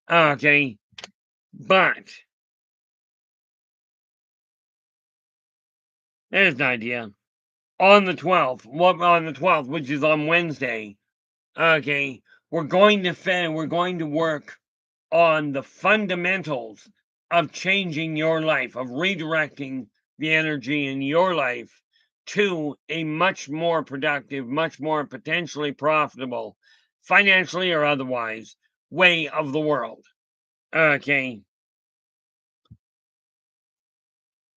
Okay, but there's an idea. On the 12th, which is on Wednesday, okay, we're going to work on the fundamentals of changing your life, of redirecting the energy in your life to a much more productive, much more potentially profitable, financially or otherwise, way of the world. Okay.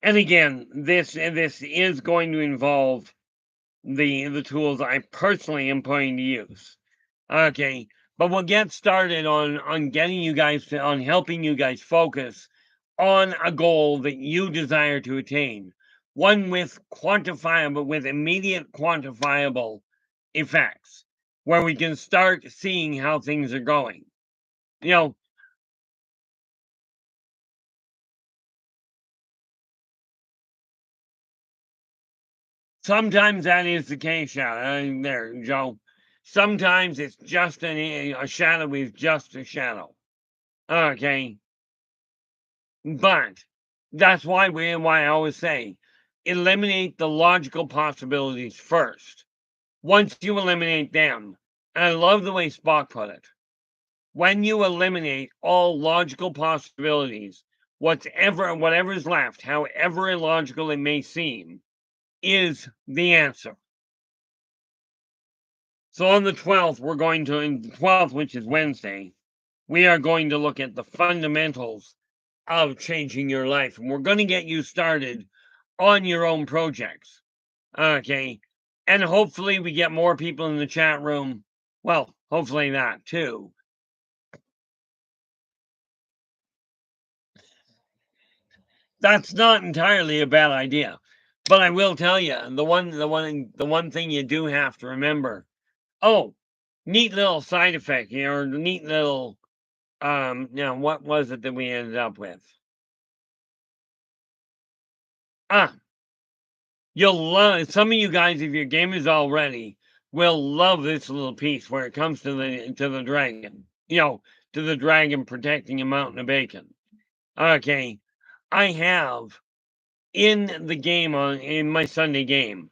And again, this is going to involve the tools I personally am planning to use. Okay, but we'll get started on getting you guys on helping you guys focus on a goal that you desire to attain, one with immediate quantifiable effects, where we can start seeing how things are going. You know, sometimes that is the case, there, Joe. Sometimes it's just a shadow is just a shadow. Okay, but that's why I always say eliminate the logical possibilities first. Once you eliminate them, and I love the way Spock put it, when you eliminate all logical possibilities, whatever's left, however illogical it may seem, is the answer. So on the 12th, which is Wednesday, we are going to look at the fundamentals of changing your life. And we're going to get you started on your own projects. Okay. And hopefully we get more people in the chat room. Well, hopefully that too. That's not entirely a bad idea. But I will tell you, the one thing you do have to remember. Oh, neat little side effect here, or neat little now what was it that we ended up with? Ah, You'll love some of you guys, if your game is already, will love this little piece where it comes to the dragon. To the dragon protecting a mountain of bacon. Okay, I have in the game in my Sunday game.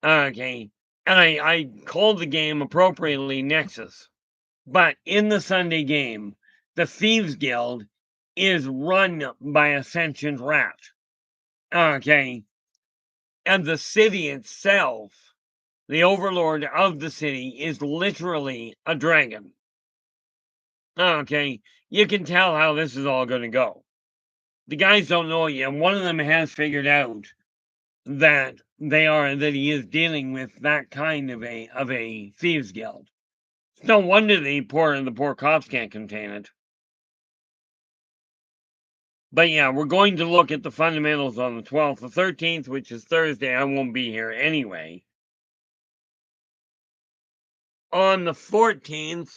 Okay, and I called the game appropriately Nexus, but in the Sunday game, the Thieves Guild is run by a sentient rat. Okay, and the city itself, the overlord of the city, is literally a dragon. Okay, you can tell how this is all going to go. The guys don't know it yet. One of them has figured out that he is dealing with that kind of a thieves guild. It's no wonder the poor cops can't contain it. But yeah, we're going to look at the fundamentals on the 12th. The 13th, which is Thursday, I won't be here anyway. On the 14th,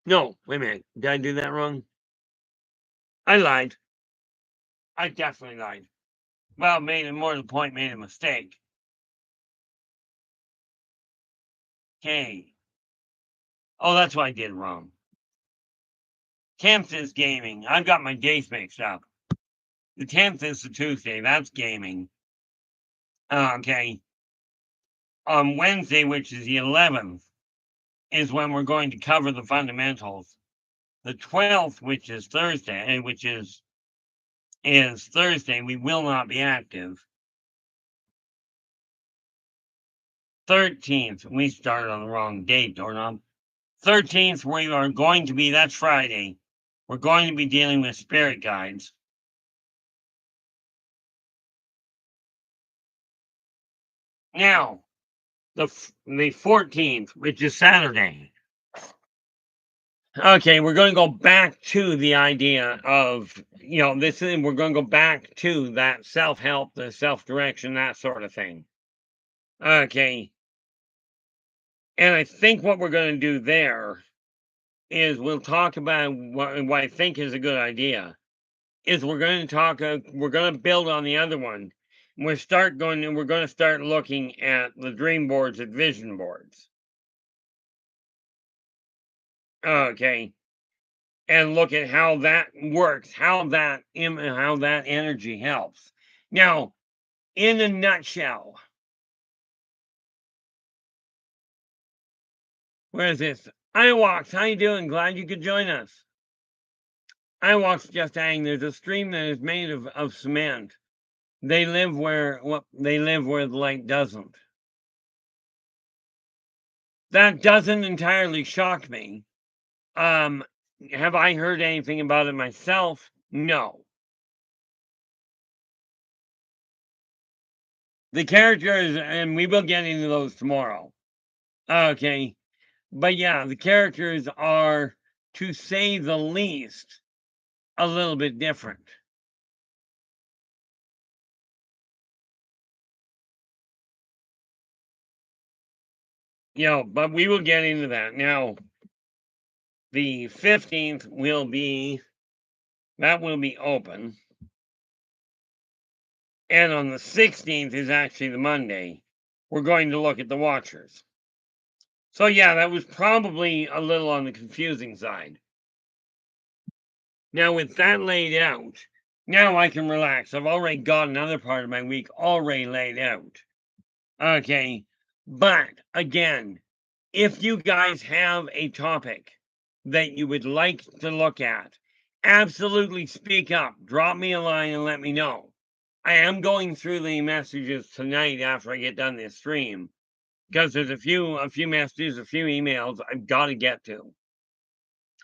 no, wait a minute. Did I do that wrong? I lied. I definitely lied. Well, made it more to the point, made a mistake. Okay. Oh, that's why I did wrong. 10th is gaming. I've got my days mixed up. The 10th is the Tuesday. That's gaming. Okay. On Wednesday, which is the 11th, is when we're going to cover the fundamentals. The 12th, which is Thursday, is Thursday, we will not be active. 13th, we started on the wrong date, doorknob. 13th, we are going to be, that's Friday. We're going to be dealing with spirit guides. Now, the 14th, which is Saturday. Okay, we're going to go back to the idea of, we're going to go back to that self-help, the self-direction, that sort of thing. Okay. And I think what we're going to do there is we'll talk about what I think is a good idea. Is we're going to build on the other one. We're going to start looking at the dream boards at vision boards. Okay. And look at how that works, how that energy helps. Now, in a nutshell, where is this? Iwalks, how you doing? Glad you could join us. Iwalks just saying there's a stream that is made of cement. They live where the light doesn't. That doesn't entirely shock me. Have I heard anything about it myself? No. The characters, and we will get into those tomorrow. Okay. But yeah, the characters are, to say the least, a little bit different. But we will get into that. Now, the 15th will be open. And on the 16th is actually the Monday. We're going to look at the Watchers. So yeah, that was probably a little on the confusing side. Now with that laid out, now I can relax. I've already got another part of my week already laid out. Okay, but again, if you guys have a topic that you would like to look at, absolutely speak up. Drop me a line and let me know. I am going through the messages tonight after I get done this stream, because there's a few messages, a few emails I've got to get to.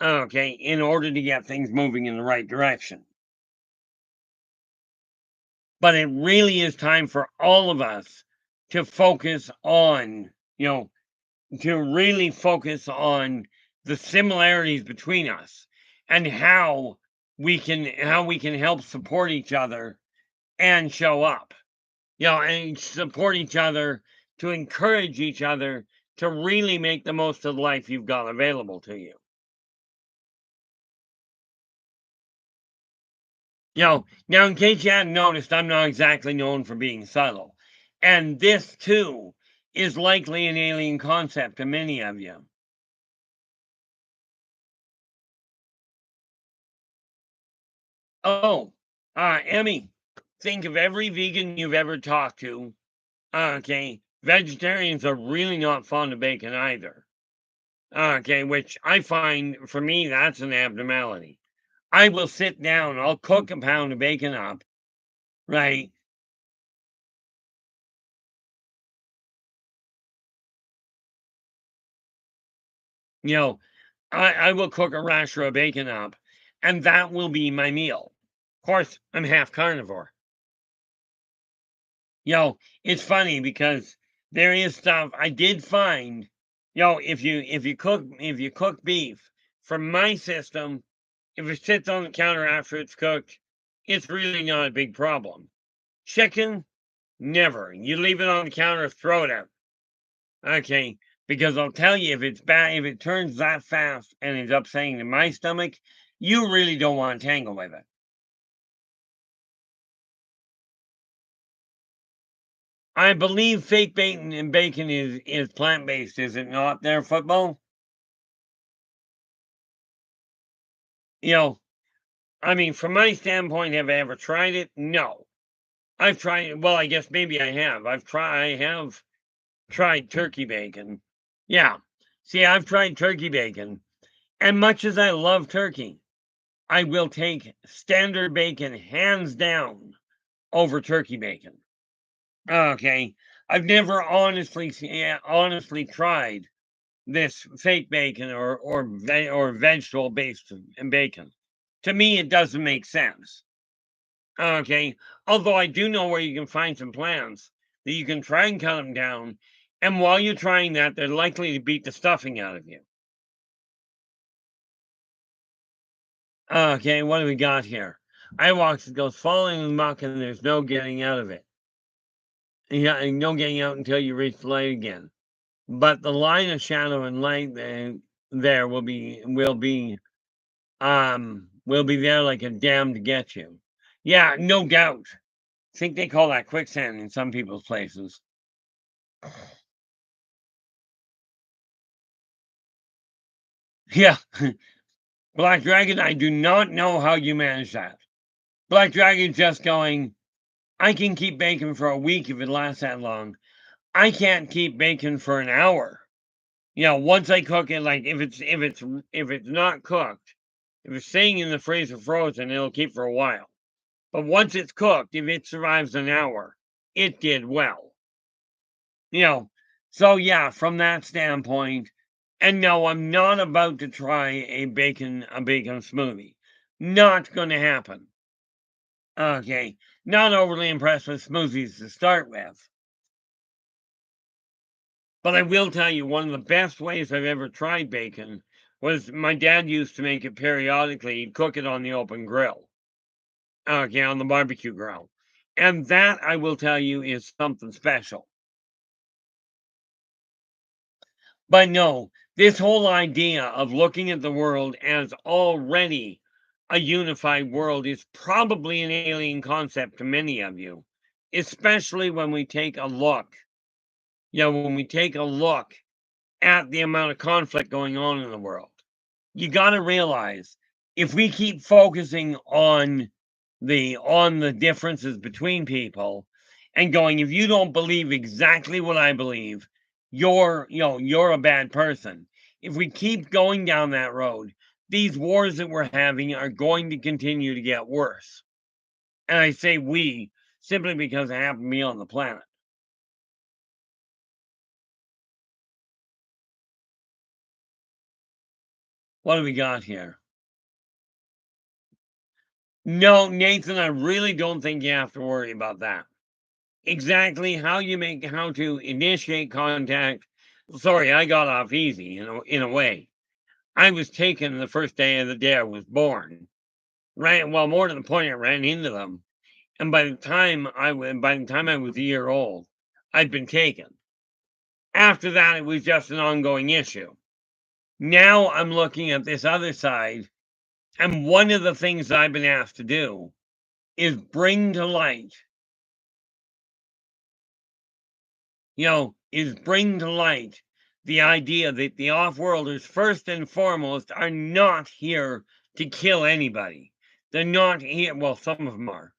Okay, in order to get things moving in the right direction. But it really is time for all of us to focus on, to really focus on the similarities between us and how we can help support each other and show up. And support each other, to encourage each other to really make the most of the life you've got available to you. Now in case you hadn't noticed, I'm not exactly known for being subtle. And this too is likely an alien concept to many of you. Oh, Emmy, think of every vegan you've ever talked to. Okay, vegetarians are really not fond of bacon either. Okay, which I find for me that's an abnormality. I will sit down, I'll cook a pound of bacon up, right? You know, I will cook a rasher of bacon up, and that will be my meal. Of course, I'm half carnivore. It's funny because there is stuff I did find. If you cook beef, from my system, if it sits on the counter after it's cooked, it's really not a big problem. Chicken, never. You leave it on the counter, throw it out. Okay, because I'll tell you, if it's bad, if it turns that fast and is upsetting to my stomach, you really don't want to tangle with it. I believe fake bacon and bacon is plant based, is it not? There, football. You know, I mean, from my standpoint, have I ever tried it? No. I've tried. Well, I guess maybe I have. I have tried turkey bacon. Yeah. See, I've tried turkey bacon, and much as I love turkey, I will take standard bacon hands down over turkey bacon. Okay. I've never honestly tried this fake bacon or vegetable based bacon. To me, it doesn't make sense. Okay. Although I do know where you can find some plants that you can try and cut them down. And while you're trying that, they're likely to beat the stuffing out of you. Okay, what do we got here? I walks it goes falling in the muck and there's no getting out of it. Yeah, and no getting out until you reach the light again. But the line of shadow and light there will be there like a dam to get you. Yeah, no doubt. I think they call that quicksand in some people's places. Yeah. Black Dragon, I do not know how you manage that. Black Dragon just going, I can keep bacon for a week if it lasts that long. I can't keep bacon for an hour. Once I cook it, like if it's not cooked, if it's staying in the freezer frozen, it'll keep for a while. But once it's cooked, if it survives an hour, it did well. You know, so yeah, from that standpoint, and no, I'm not about to try a bacon smoothie. Not going to happen. Okay, not overly impressed with smoothies to start with. But I will tell you, one of the best ways I've ever tried bacon was my dad used to make it periodically. He'd cook it on the open grill, okay, on the barbecue grill. And that, I will tell you, is something special. But no, this whole idea of looking at the world as already a unified world is probably an alien concept to many of you, especially when we take a look at the amount of conflict going on in the world. You got to realize if we keep focusing on the differences between people and going, if you don't believe exactly what I believe, you're a bad person. If we keep going down that road, these wars that we're having are going to continue to get worse. And I say we simply because it happened to be on the planet. What do we got here? No, Nathan, I really don't think you have to worry about that. Exactly how to initiate contact. Sorry, I got off easy in a way. I was taken the first day of the day I was born. Right, well, more to the point, I ran into them, and by the time I was a year old, I'd been taken. After that, it was just an ongoing issue. Now I'm looking at this other side, and one of the things I've been asked to do is bring to light is bring to light the idea that the off-worlders, first and foremost, are not here to kill anybody. They're not here, well, some of them are,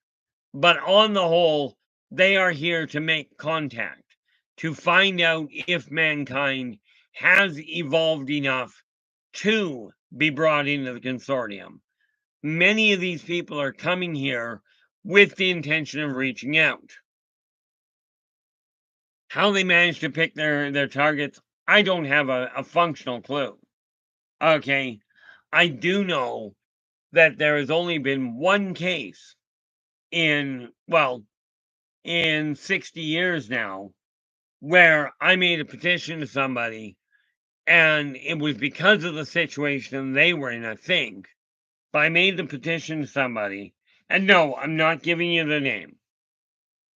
but on the whole, they are here to make contact, to find out if mankind has evolved enough to be brought into the consortium. Many of these people are coming here with the intention of reaching out. How they manage to pick their targets, I don't have a functional clue. Okay, I do know that there has only been one case in, well, in 60 years now where I made a petition to somebody, and it was because of the situation they were in, I think. But I made the petition to somebody, and no, I'm not giving you the name.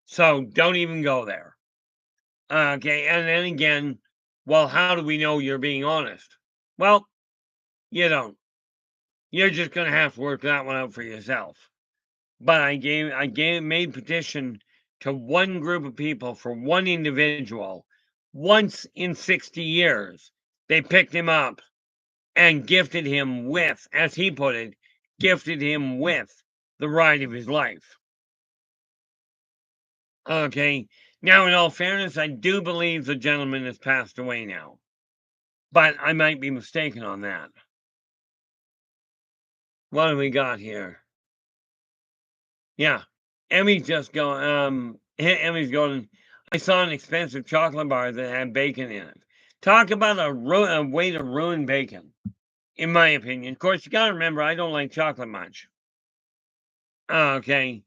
So don't even go there. Okay, and then again, well, how do we know you're being honest? Well, you don't. You're just gonna have to work that one out for yourself. But made petition to one group of people for one individual once in 60 years. They picked him up and gifted him with, as he put it, gifted him with the ride of his life. Okay. Now, in all fairness, I do believe the gentleman has passed away now, but I might be mistaken on that. What do we got here? Yeah, Emmy's just going. Emmy's going. I saw an expensive chocolate bar that had bacon in it. Talk about a way to ruin bacon, in my opinion. Of course, you got to remember, I don't like chocolate much. Okay,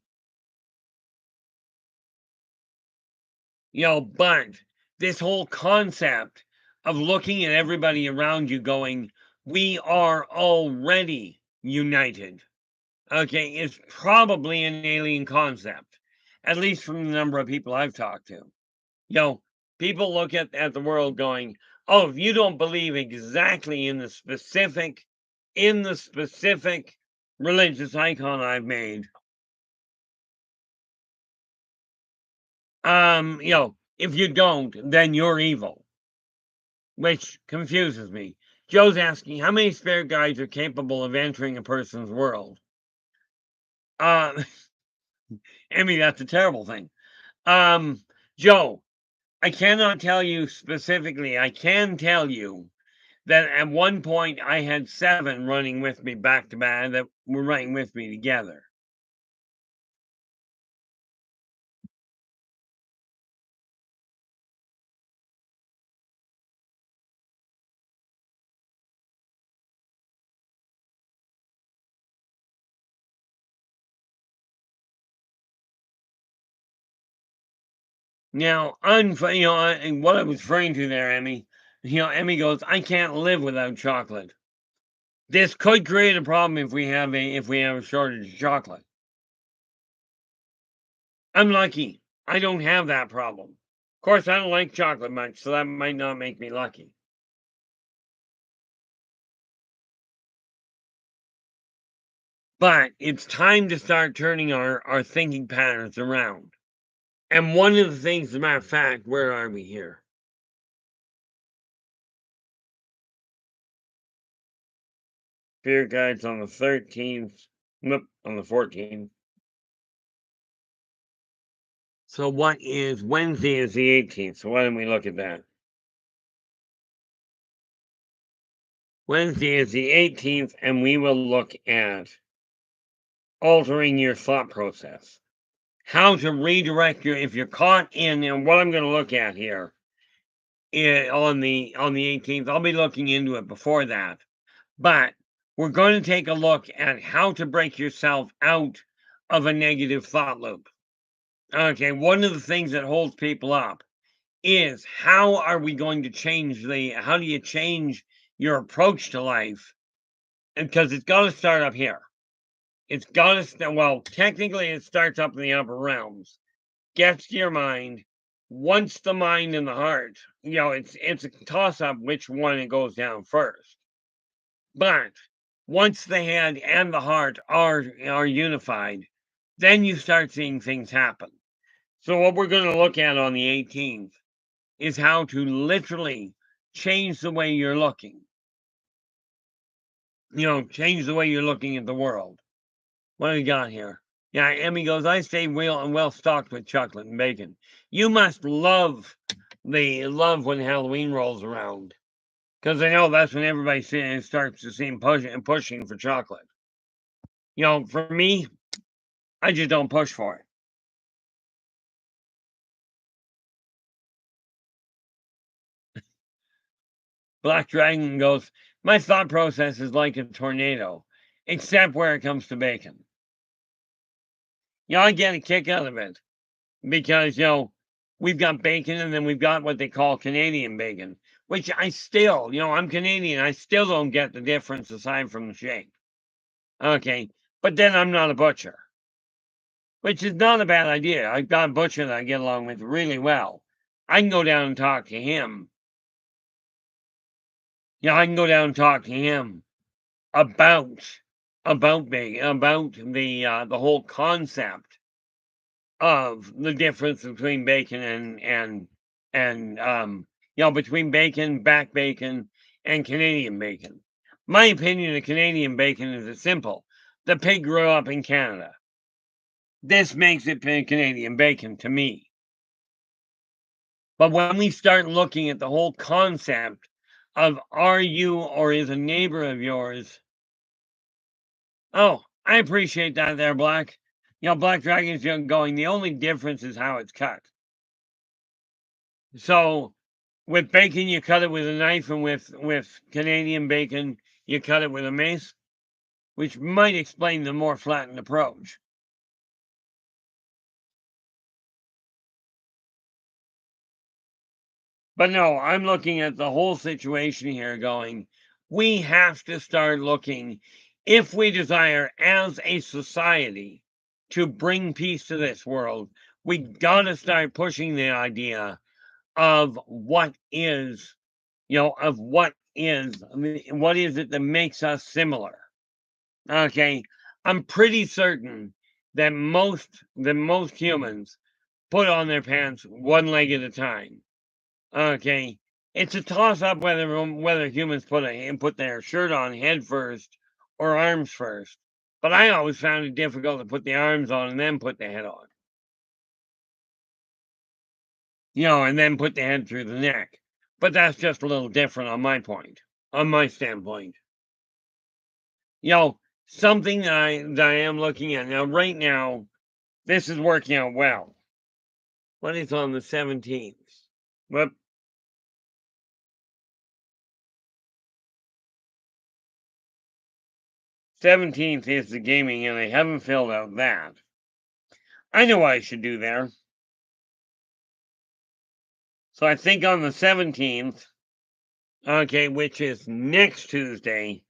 but this whole concept of looking at everybody around you going, we are already united, okay, is probably an alien concept, at least from the number of people I've talked to. People look at the world going, oh, if you don't believe exactly in the specific religious icon I've made, if you don't, then you're evil, which confuses me. Joe's asking, how many spirit guides are capable of entering a person's world? Uh, Emmy, that's a terrible thing. Joe, I cannot tell you specifically. I can tell you that at one point I had 7 running with me back to back that were running with me together. Now, and what I was referring to there, Emmy, Emmy goes, I can't live without chocolate. This could create a problem if we have a shortage of chocolate. I'm lucky. I don't have that problem. Of course, I don't like chocolate much, so that might not make me lucky. But it's time to start turning our thinking patterns around. And one of the things, as a matter of fact, where are we here? Spirit guides on the 13th. Nope, on the 14th. So what is Wednesday is the 18th. So why don't we look at that? Wednesday is the 18th, and we will look at altering your thought process. How to redirect if you're caught in, and what I'm going to look at here on the 18th. I'll be looking into it before that. But we're going to take a look at how to break yourself out of a negative thought loop. Okay, one of the things that holds people up is how are we going to how do you change your approach to life? Because it's got to start up here. It's got to start, well, technically it starts up in the upper realms, gets to your mind. Once the mind and the heart, it's a toss up which one it goes down first. But once the head and the heart are unified, then you start seeing things happen. So what we're going to look at on the 18th is how to literally change the way you're looking. Change the way you're looking at the world. What do we got here? Yeah, Emmy goes, I stay well stocked with chocolate and bacon. You must love when Halloween rolls around. Because I know that's when everybody starts to seem pushing for chocolate. For me, I just don't push for it. Black Dragon goes, my thought process is like a tornado, except where it comes to bacon. I get a kick out of it because, we've got bacon and then we've got what they call Canadian bacon, which I still, I'm Canadian. I still don't get the difference aside from the shape. Okay. But then I'm not a butcher, which is not a bad idea. I've got a butcher that I get along with really well. I can go down and talk to him. I can go down and talk to him about bacon, about the whole concept of the difference between bacon and between bacon, back bacon, and Canadian bacon. My opinion of Canadian bacon is simple. The pig grew up in Canada. This makes it Canadian bacon to me. But when we start looking at the whole concept of are you or is a neighbor of yours? Oh, I appreciate that there, Black. Black Dragon's going, the only difference is how it's cut. So with bacon, you cut it with a knife, and with Canadian bacon, you cut it with a mace, which might explain the more flattened approach. But no, I'm looking at the whole situation here going, we have to start looking, if we desire as a society to bring peace to this world, we gotta start pushing the idea of what is what is it that makes us similar. Okay. I'm pretty certain that most humans put on their pants one leg at a time. Okay. It's a toss up whether humans put their shirt on head first or arms first. But I always found it difficult to put the arms on and then put the head on. And then put the head through the neck. But that's just a little different on my standpoint. Something that I am looking at now, right now, this is working out well. What is on the 17th? Whoop. 17th is the gaming, and I haven't filled out that. I know what I should do there. So I think on the 17th, okay, which is next Tuesday,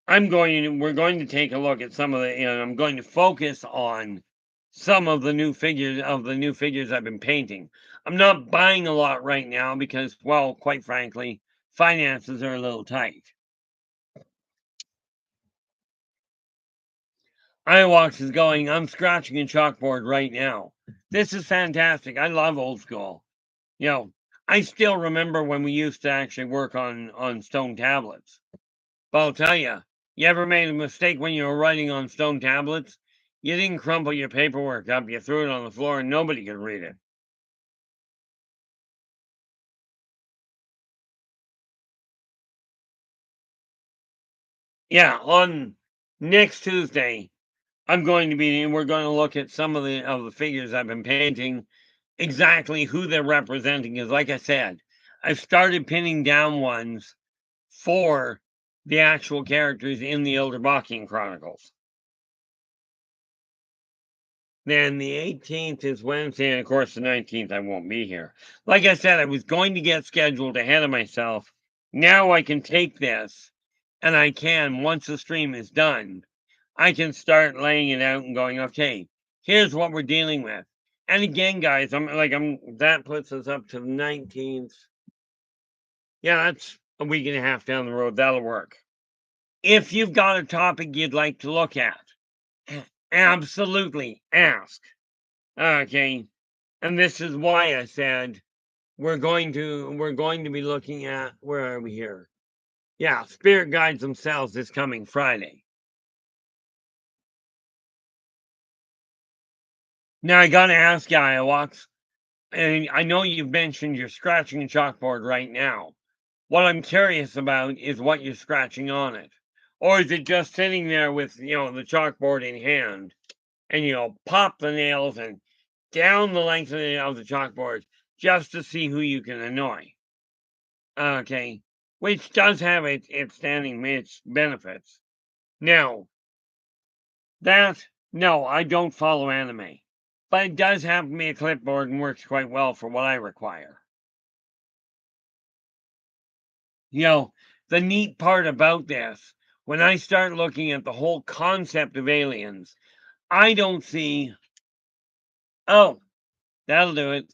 we're going to take a look at some of I'm going to focus on some of the new figures I've been painting. I'm not buying a lot right now because, well, quite frankly, finances are a little tight. Iwax is going, I'm scratching a chalkboard right now. This is fantastic. I love old school. I still remember when we used to actually work on stone tablets. But I'll tell you ever made a mistake when you were writing on stone tablets? You didn't crumple your paperwork up, you threw it on the floor and nobody could read it. Yeah, on next Tuesday, we're going to look at some of the figures I've been painting, exactly who they're representing. Because like I said, I've started pinning down ones for the actual characters in the Yldrbacian Chronicles. Then the 18th is Wednesday, and of course the 19th I won't be here. Like I said, I was going to get scheduled ahead of myself. Now I can take this, and I can, once the stream is done, I can start laying it out and going, okay, here's what we're dealing with. And again, guys, that puts us up to the 19th. Yeah, that's a week and a half down the road. That'll work. If you've got a topic you'd like to look at, absolutely ask. Okay. And this is why I said we're going to be looking at, where are we here? Yeah, spirit guides themselves this coming Friday. Now I gotta ask you, Iowaks, and I know you've mentioned you're scratching a chalkboard right now. What I'm curious about is what you're scratching on it. Or is it just sitting there with, the chalkboard in hand and, pop the nails and down the length of the chalkboard just to see who you can annoy? Okay. Which does have its benefits. Now, that, no, I don't follow anime. But it does have to be a clipboard and works quite well for what I require. You know, the neat part about this, when I start looking at the whole concept of aliens, I don't see, oh, that'll do it.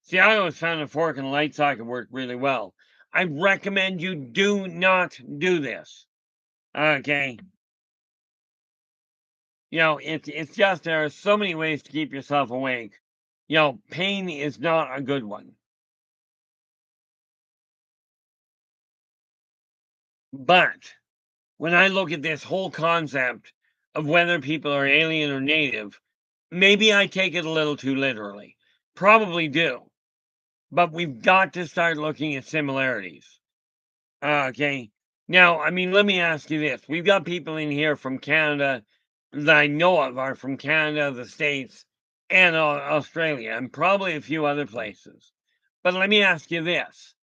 See, I always found a fork and a light socket work really well. I recommend you do not do this. Okay. It's just there are so many ways to keep yourself awake. Pain is not a good one. But when I look at this whole concept of whether people are alien or native, maybe I take it a little too literally. Probably do. But we've got to start looking at similarities. Okay. Now, I mean, let me ask you this. We've got people in here from Canada that I know of are from Canada, the States, and Australia, and probably a few other places. But let me ask you this.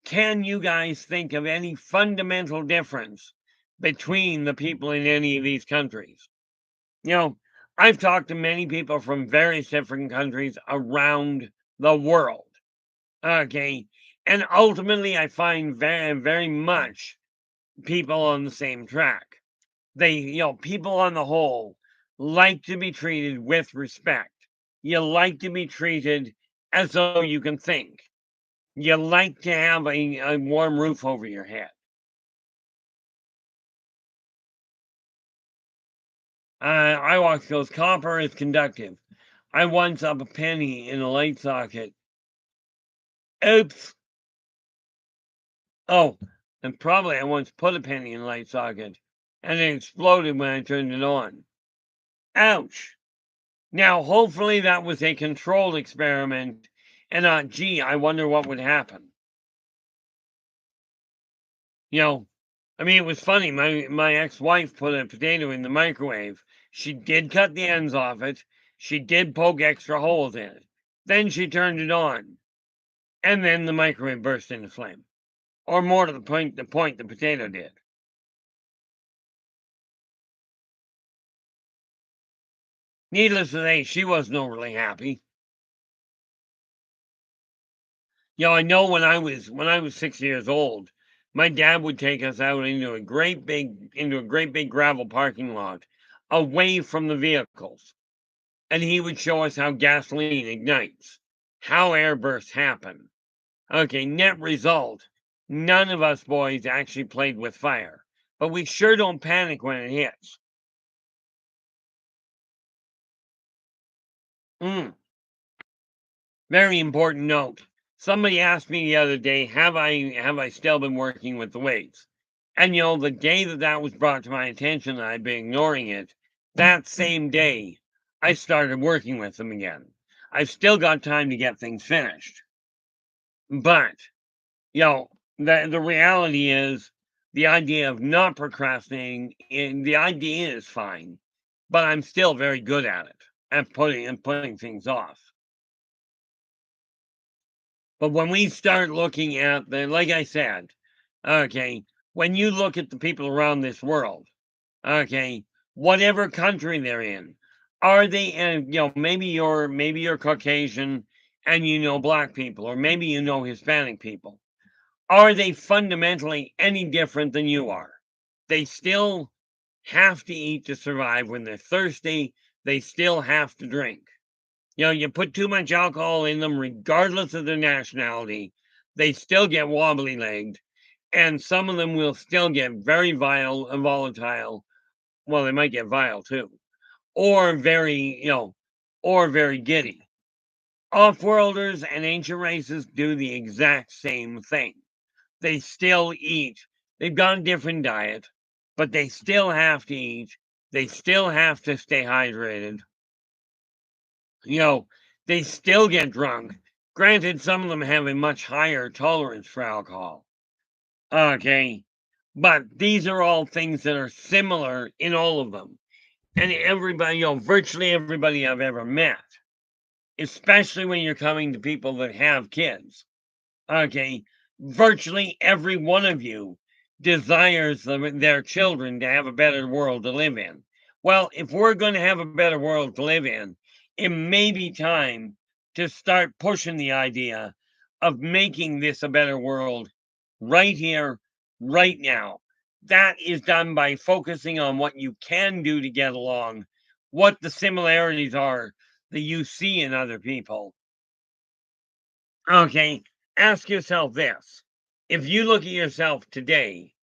Can you guys think of any fundamental difference between the people in any of these countries? You know, I've talked to many people from various different countries around the world. Okay. And ultimately, I find very, very much people on the same track. People on the whole like to be treated with respect. You like to be treated as though you can think. You like to have a warm roof over your head. I watch goes, copper is conductive. I once up a penny in a light socket. Oops. Oh, and probably I once put a penny in a light socket and it exploded when I turned it on. Ouch. Now, hopefully that was a controlled experiment and not, gee, I wonder what would happen. You know, I mean, it was funny. My ex-wife put a potato in the microwave. She did cut the ends off it. She did poke extra holes in it. Then she turned it on, and then the microwave burst into flame. Or more to the point the potato did. Needless to say, she wasn't overly happy. I know when I was 6 years old, my dad would take us out into a great big gravel parking lot, away from the vehicles, and he would show us how gasoline ignites, how airbursts happen. Okay, net result, none of us boys actually played with fire, but we sure don't panic when it hits. Mm, very important note. Somebody asked me the other day, have I still been working with the weights? And the day that was brought to my attention, I'd been ignoring it. That same day, I started working with them again. I've still got time to get things finished. But, the reality is the idea of not procrastinating, and the idea is fine, but I'm still very good at it, at putting things off. But when we start looking at like I said, okay, when you look at the people around this world, okay, whatever country they're in, are they, and maybe you're Caucasian and black people, or maybe Hispanic people. Are they fundamentally any different than you are? They still have to eat to survive. When they're thirsty, they still have to drink. You put too much alcohol in them, regardless of their nationality, they still get wobbly legged, and some of them will still get very vile and volatile. Well, they might get vile too, or very giddy. Off-worlders and ancient races do the exact same thing. They still eat. They've got a different diet, but they still have to eat. They still have to stay hydrated. You know, they still get drunk. Granted, some of them have a much higher tolerance for alcohol. Okay. But these are all things that are similar in all of them. And everybody, virtually everybody I've ever met, especially when you're coming to people that have kids, okay, virtually every one of you desires their children to have a better world to live in. Well, if we're going to have a better world to live in, it may be time to start pushing the idea of making this a better world right here, right now. That is done by focusing on what you can do to get along, what the similarities are that you see in other people. Okay, ask yourself this. If you look at yourself today,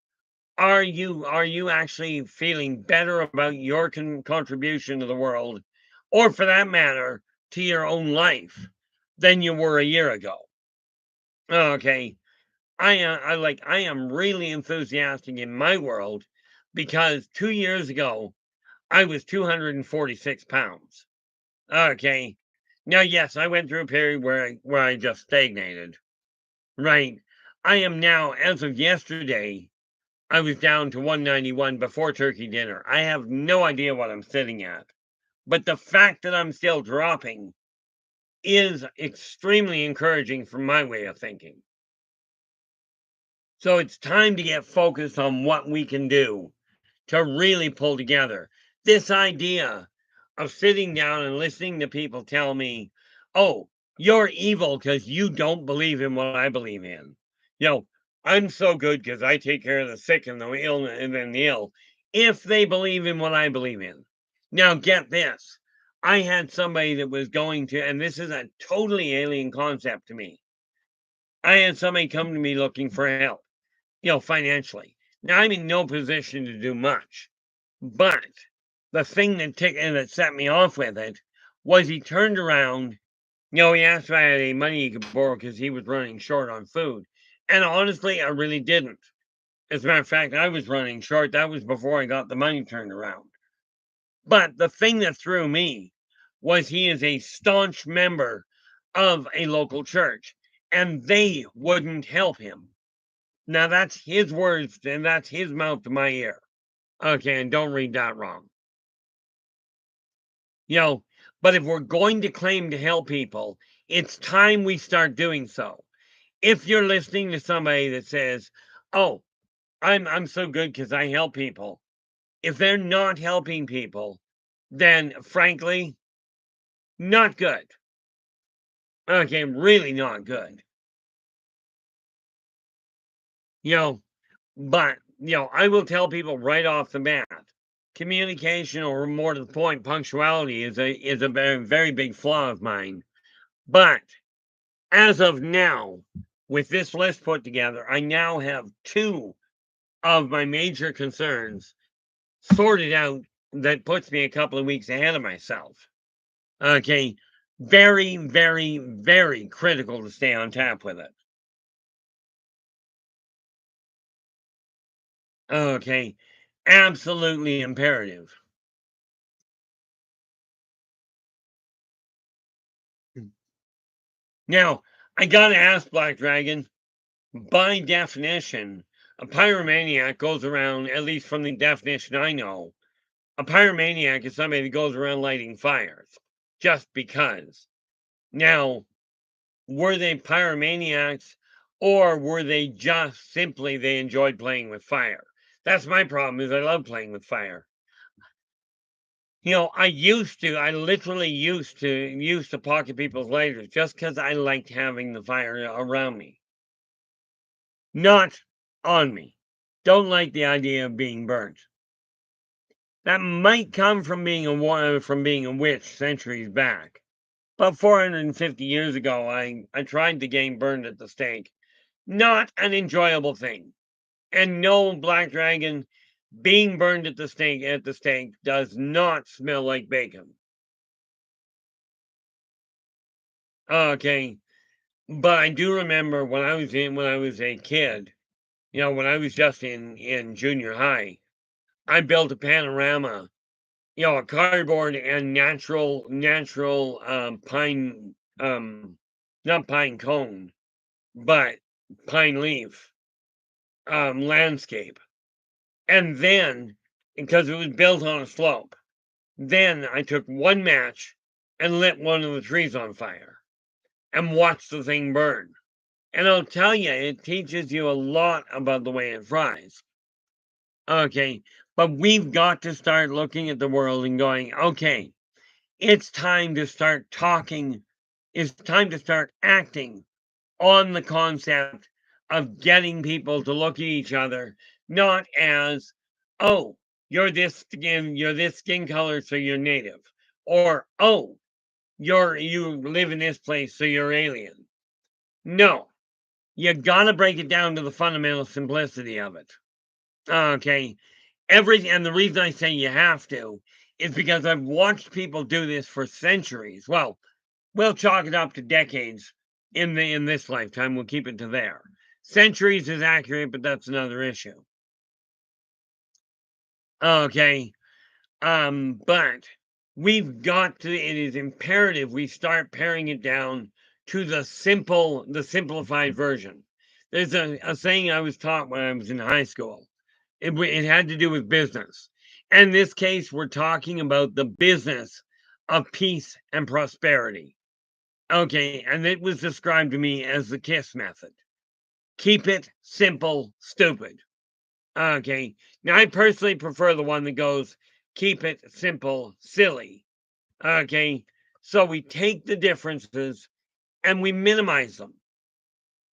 are you actually feeling better about your contribution to the world, or for that matter, to your own life than you were a year ago? Okay, I am really enthusiastic in my world because 2 years ago I was 246 pounds. Okay. Now, yes, I went through a period where I just stagnated. Right. I am now, as of yesterday, I was down to 191 before turkey dinner. I have no idea what I'm sitting at. But the fact that I'm still dropping is extremely encouraging from my way of thinking. So it's time to get focused on what we can do to really pull together. This idea of sitting down and listening to people tell me, oh, you're evil because you don't believe in what I believe in. You know, I'm so good because I take care of the sick and the ill and then the ill. If they believe in what I believe in. Now, get this. I had somebody that was going to, and this is a totally alien concept to me. I had somebody come to me looking for help, financially. Now, I'm in no position to do much. But the thing that set me off with it was he turned around. He asked if I had any money he could borrow because he was running short on food. And honestly, I really didn't. As a matter of fact, I was running short. That was before I got the money turned around. But the thing that threw me was he is a staunch member of a local church, and they wouldn't help him. Now, that's his words, and that's his mouth to my ear. Okay, and don't read that wrong. You know, but if we're going to claim to help people, it's time we start doing so. If you're listening to somebody that says, "Oh, I'm so good because I help people," if they're not helping people, then frankly, not good. Okay, really not good. You know, but I will tell people right off the bat, communication, or more to the point, punctuality is a very very big flaw of mine. But as of now, with this list put together, I now have two of my major concerns sorted out that puts me a couple of weeks ahead of myself. Okay. Very, very, very critical to stay on top with it. Okay. Absolutely imperative. Now, I gotta ask Black Dragon, by definition, a pyromaniac goes around, at least from the definition I know, a pyromaniac is somebody that goes around lighting fires just because. Now, were they pyromaniacs, or were they just simply they enjoyed playing with fire? That's my problem is I love playing with fire. I literally used to pocket people's lighters just because I liked having the fire around me, not on me. Don't like the idea of being burnt. That might come from being a witch centuries back. About 450 years ago, I tried the game burned at the stake. Not an enjoyable thing. And no, Black Dragon, being burned at the stake does not smell like bacon. Okay, but I do remember when I was a kid, when I was just in junior high, I built a panorama, a cardboard and natural pine, not pine cone, but pine leaf landscape. And then, because it was built on a slope, then I took one match and lit one of the trees on fire and watched the thing burn. And I'll tell you, it teaches you a lot about the way it fries. Okay, but we've got to start looking at the world and going, okay, it's time to start talking. It's time to start acting on the concept of getting people to look at each other, not as, oh, you're this skin color, so you're native, or oh, you live in this place, so you're alien. No, you gotta break it down to the fundamental simplicity of it. Okay, and the reason I say you have to is because I've watched people do this for centuries. Well, we'll chalk it up to decades in this lifetime. We'll keep it to there. Centuries is accurate, but that's another issue. Okay. But we've got to, it is imperative we start paring it down to the simplified version. There's a saying I was taught when I was in high school. It had to do with business. And in this case, we're talking about the business of peace and prosperity. Okay, and it was described to me as the KISS method. Keep it simple, stupid. Okay, now I personally prefer the one that goes, keep it simple, silly. Okay, so we take the differences and we minimize them,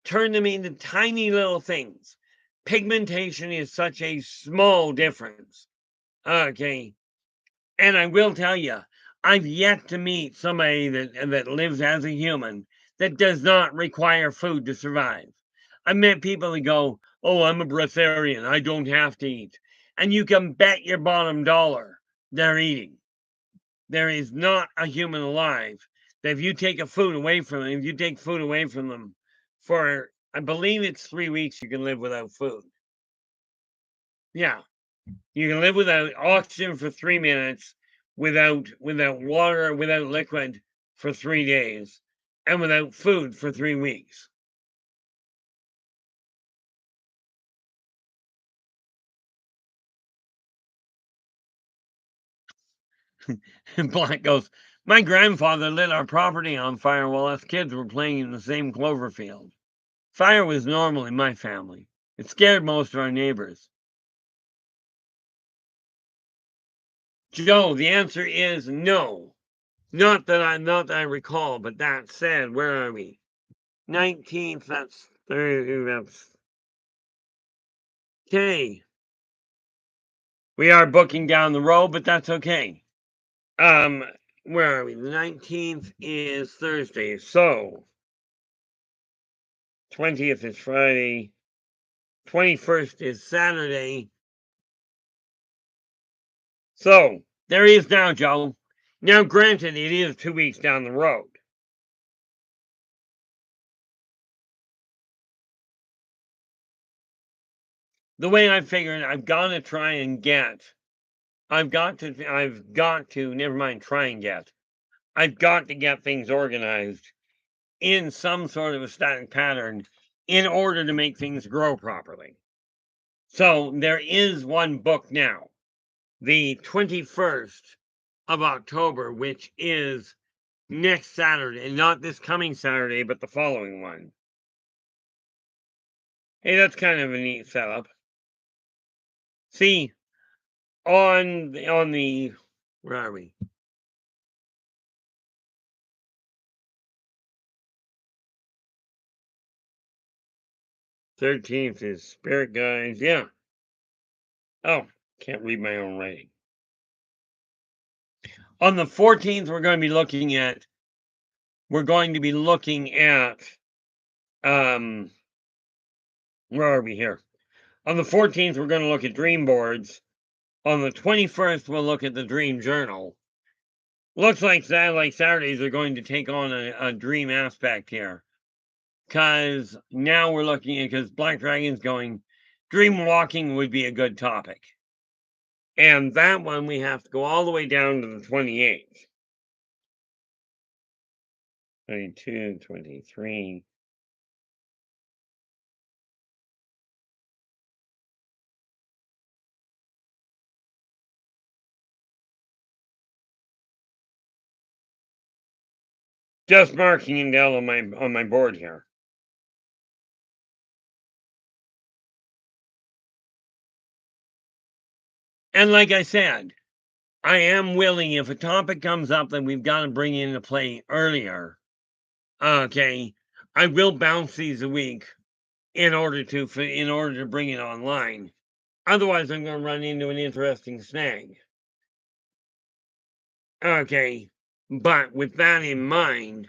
turn them into tiny little things. Pigmentation is such a small difference. Okay, and I will tell you, I've yet to meet somebody that lives as a human that does not require food to survive. I've met people that go, "Oh, I'm a breatharian. I don't have to eat," and you can bet your bottom dollar they're eating. There is not a human alive that if you take if you take food away from them for, I believe it's 3 weeks, you can live without food. Yeah. You can live without oxygen for 3 minutes, without water, without liquid for 3 days, and without food for 3 weeks. And Black goes, my grandfather lit our property on fire while us kids were playing in the same clover field. Fire was normal in my family. It scared most of our neighbors. Joe, the answer is no. Not that I recall, but that said, where are we? 19th, that's 30, that's okay. We are booking down the road, but that's okay. Um, where are we? The 19th is Thursday, so 20th is Friday, 21st is Saturday. So there he is now, Joe. Now, granted, it is 2 weeks down the road. The way I figured, never mind, try and get. I've got to get things organized in some sort of a static pattern in order to make things grow properly. So there is one book now, the 21st of October, which is next Saturday, not this coming Saturday, but the following one. Hey, that's kind of a neat setup. See, on the where are we? 13th is Spirit Guides. Yeah. Oh, can't read my own writing. On the 14th, we're going to be looking at where are we here? On the 14th, we're going to look at dream boards. On the 21st, we'll look at the dream journal. Looks like Saturdays are going to take on a dream aspect here. Because now we're looking at, because Black Dragon's going, dream walking would be a good topic. And that one we have to go all the way down to the 28th. 22, 23. Just marking it down on my board here. And like I said, I am willing, if a topic comes up that we've got to bring into play earlier, okay, I will bounce these a week in order to bring it online. Otherwise, I'm going to run into an interesting snag. Okay, but with that in mind,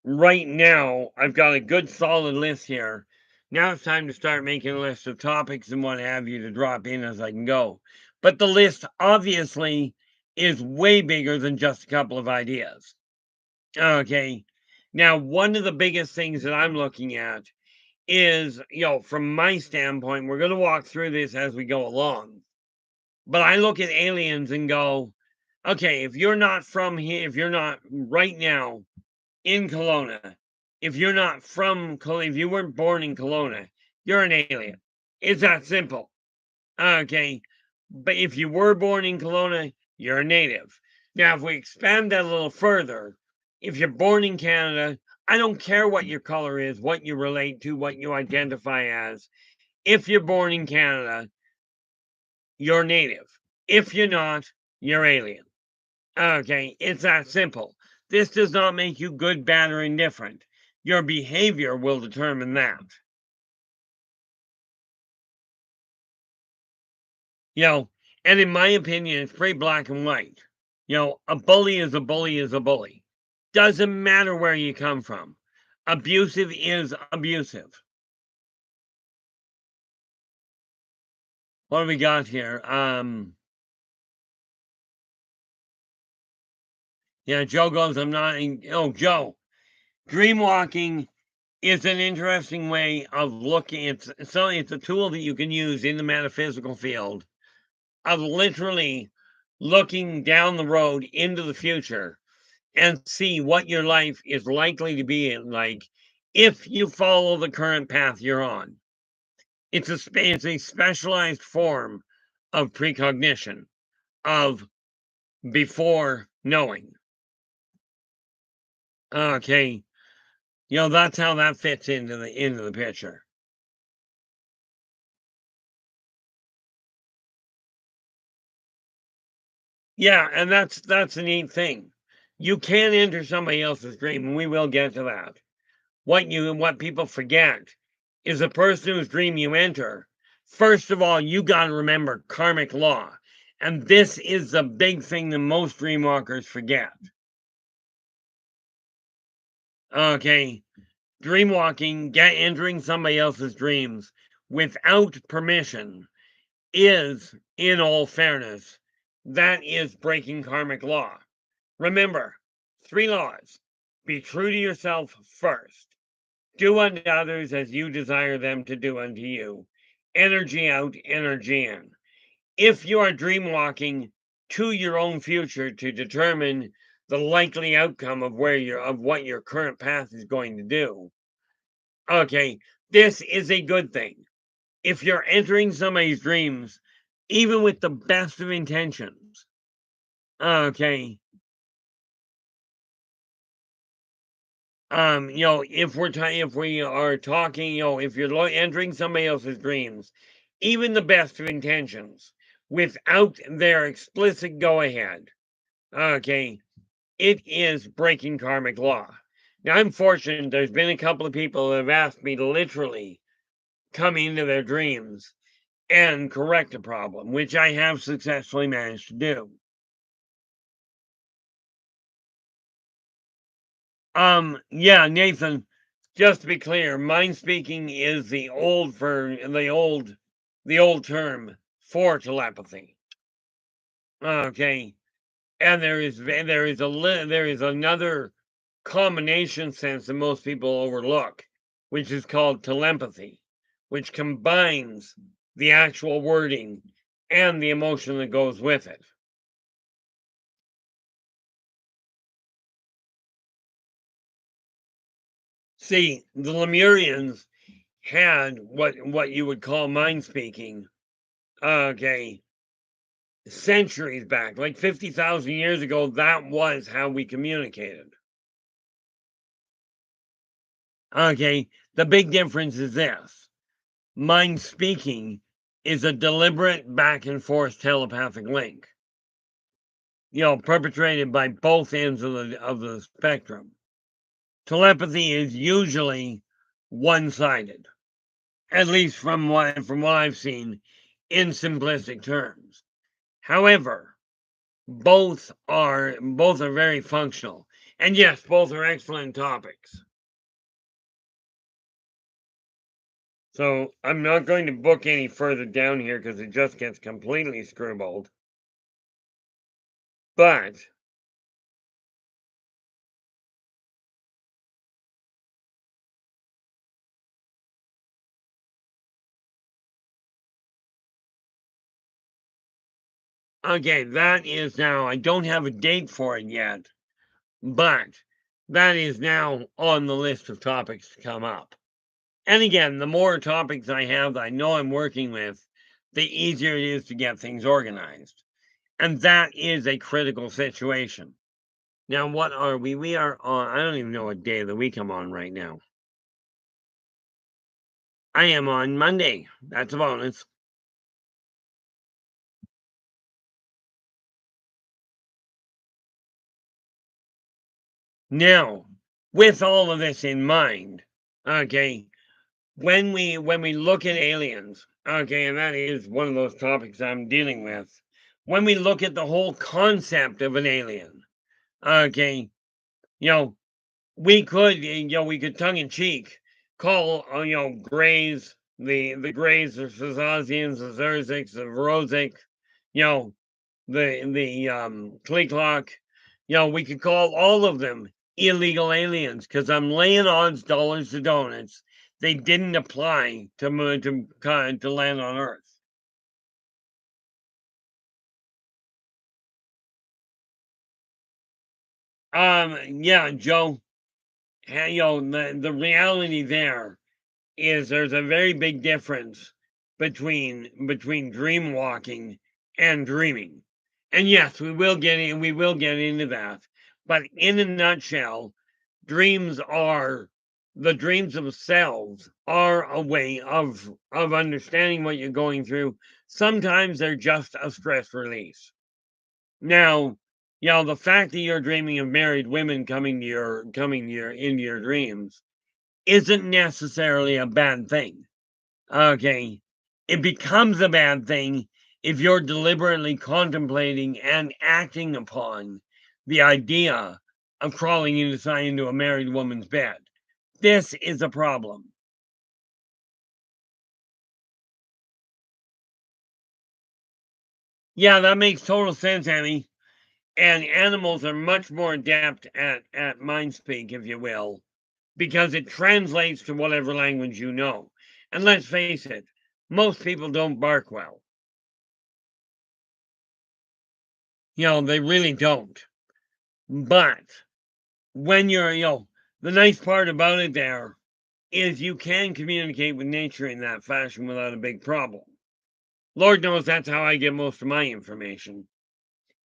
right now I've got a good solid list here. Now it's time to start making a list of topics and what have you to drop in as I can go. But the list obviously is way bigger than just a couple of ideas. Okay. Now, one of the biggest things that I'm looking at is, from my standpoint, we're going to walk through this as we go along. But I look at aliens and go, okay, if you're not from here, if you're not right now in Kelowna, if you're not from Kelowna, if you weren't born in Kelowna, you're an alien. It's that simple. Okay. But if you were born in Kelowna, you're a native. Now, if we expand that a little further, if you're born in Canada, I don't care what your color is, what you relate to, what you identify as. If you're born in Canada, you're native. If you're not, you're alien. Okay, it's that simple. This does not make you good, bad, or indifferent. Your behavior will determine that. You know, and in my opinion, it's pretty black and white. A bully is a bully is a bully. Doesn't matter where you come from. Abusive is abusive. What do we got here? Yeah, Joe goes, I'm not in, oh, Joe. Dream walking is an interesting way of looking. It's a tool that you can use in the metaphysical field of literally looking down the road into the future and see what your life is likely to be like if you follow the current path you're on. It's a specialized form of precognition, of before knowing. Okay, that's how that fits into the picture. Yeah, and that's a neat thing. You can enter somebody else's dream, and we will get to that. What people forget is the person whose dream you enter. First of all, you got to remember karmic law, and this is the big thing that most dreamwalkers forget. Okay, dreamwalking, entering somebody else's dreams without permission is, in all fairness, that is breaking karmic law. Remember, 3 laws. Be true to yourself first. Do unto others as you desire them to do unto you. Energy out, energy in. If you are dream walking to your own future to determine the likely outcome of what your current path is going to do, okay, this is a good thing. If you're entering somebody's dreams, even with the best of intentions, okay, if we are talking, if you're entering somebody else's dreams, even the best of intentions, without their explicit go ahead, okay, it is breaking karmic law. Now, I'm fortunate. There's been a couple of people that have asked me to literally come into their dreams and correct a problem, which I have successfully managed to do. Yeah, Nathan, just to be clear, mind speaking is the old term for telepathy. Okay, and there is another combination sense that most people overlook, which is called telepathy, which combines the actual wording and the emotion that goes with it. See, the Lemurians had what you would call mind speaking. Okay, centuries back, like 50,000 years ago, that was how we communicated. Okay, the big difference is this: mind speaking is a deliberate back and forth telepathic link, perpetrated by both ends of the spectrum. Telepathy is usually one-sided, at least from what I've seen in simplistic terms. However, both are very functional. And yes, both are excellent topics. So I'm not going to book any further down here because it just gets completely screwballed. But okay, that is now, I don't have a date for it yet, but that is now on the list of topics to come up. And again, the more topics I have that I know I'm working with, the easier it is to get things organized. And that is a critical situation. Now, what are we? We are on, I don't even know what day of the week I'm on right now. I am on Monday. That's a bonus. Now, with all of this in mind, okay, when we look at aliens, okay, and that is one of those topics I'm dealing with. When we look at the whole concept of an alien, okay, you know, we could tongue in cheek call Greys, the Greys, the Sazazians, the Zerziks, the Vrozik, you know, the Kleeklock, we could call all of them illegal aliens because I'm laying odds, dollars to donuts. They didn't apply to land on Earth. Yeah, Joe. The reality there is there's a very big difference between dream walking and dreaming. And yes, we will get into that. But in a nutshell, dreams are the dreams themselves are a way of understanding what you're going through. Sometimes they're just a stress release. Now, the fact that you're dreaming of married women coming to your into your dreams isn't necessarily a bad thing. Okay. It becomes a bad thing if you're deliberately contemplating and acting upon the idea of crawling into a married woman's bed. This is a problem. Yeah, that makes total sense, Annie. And animals are much more adept at mind speak, if you will, because it translates to whatever language you know. And let's face it, most people don't bark well. They really don't. But when the nice part about it there is you can communicate with nature in that fashion without a big problem. Lord knows that's how I get most of my information.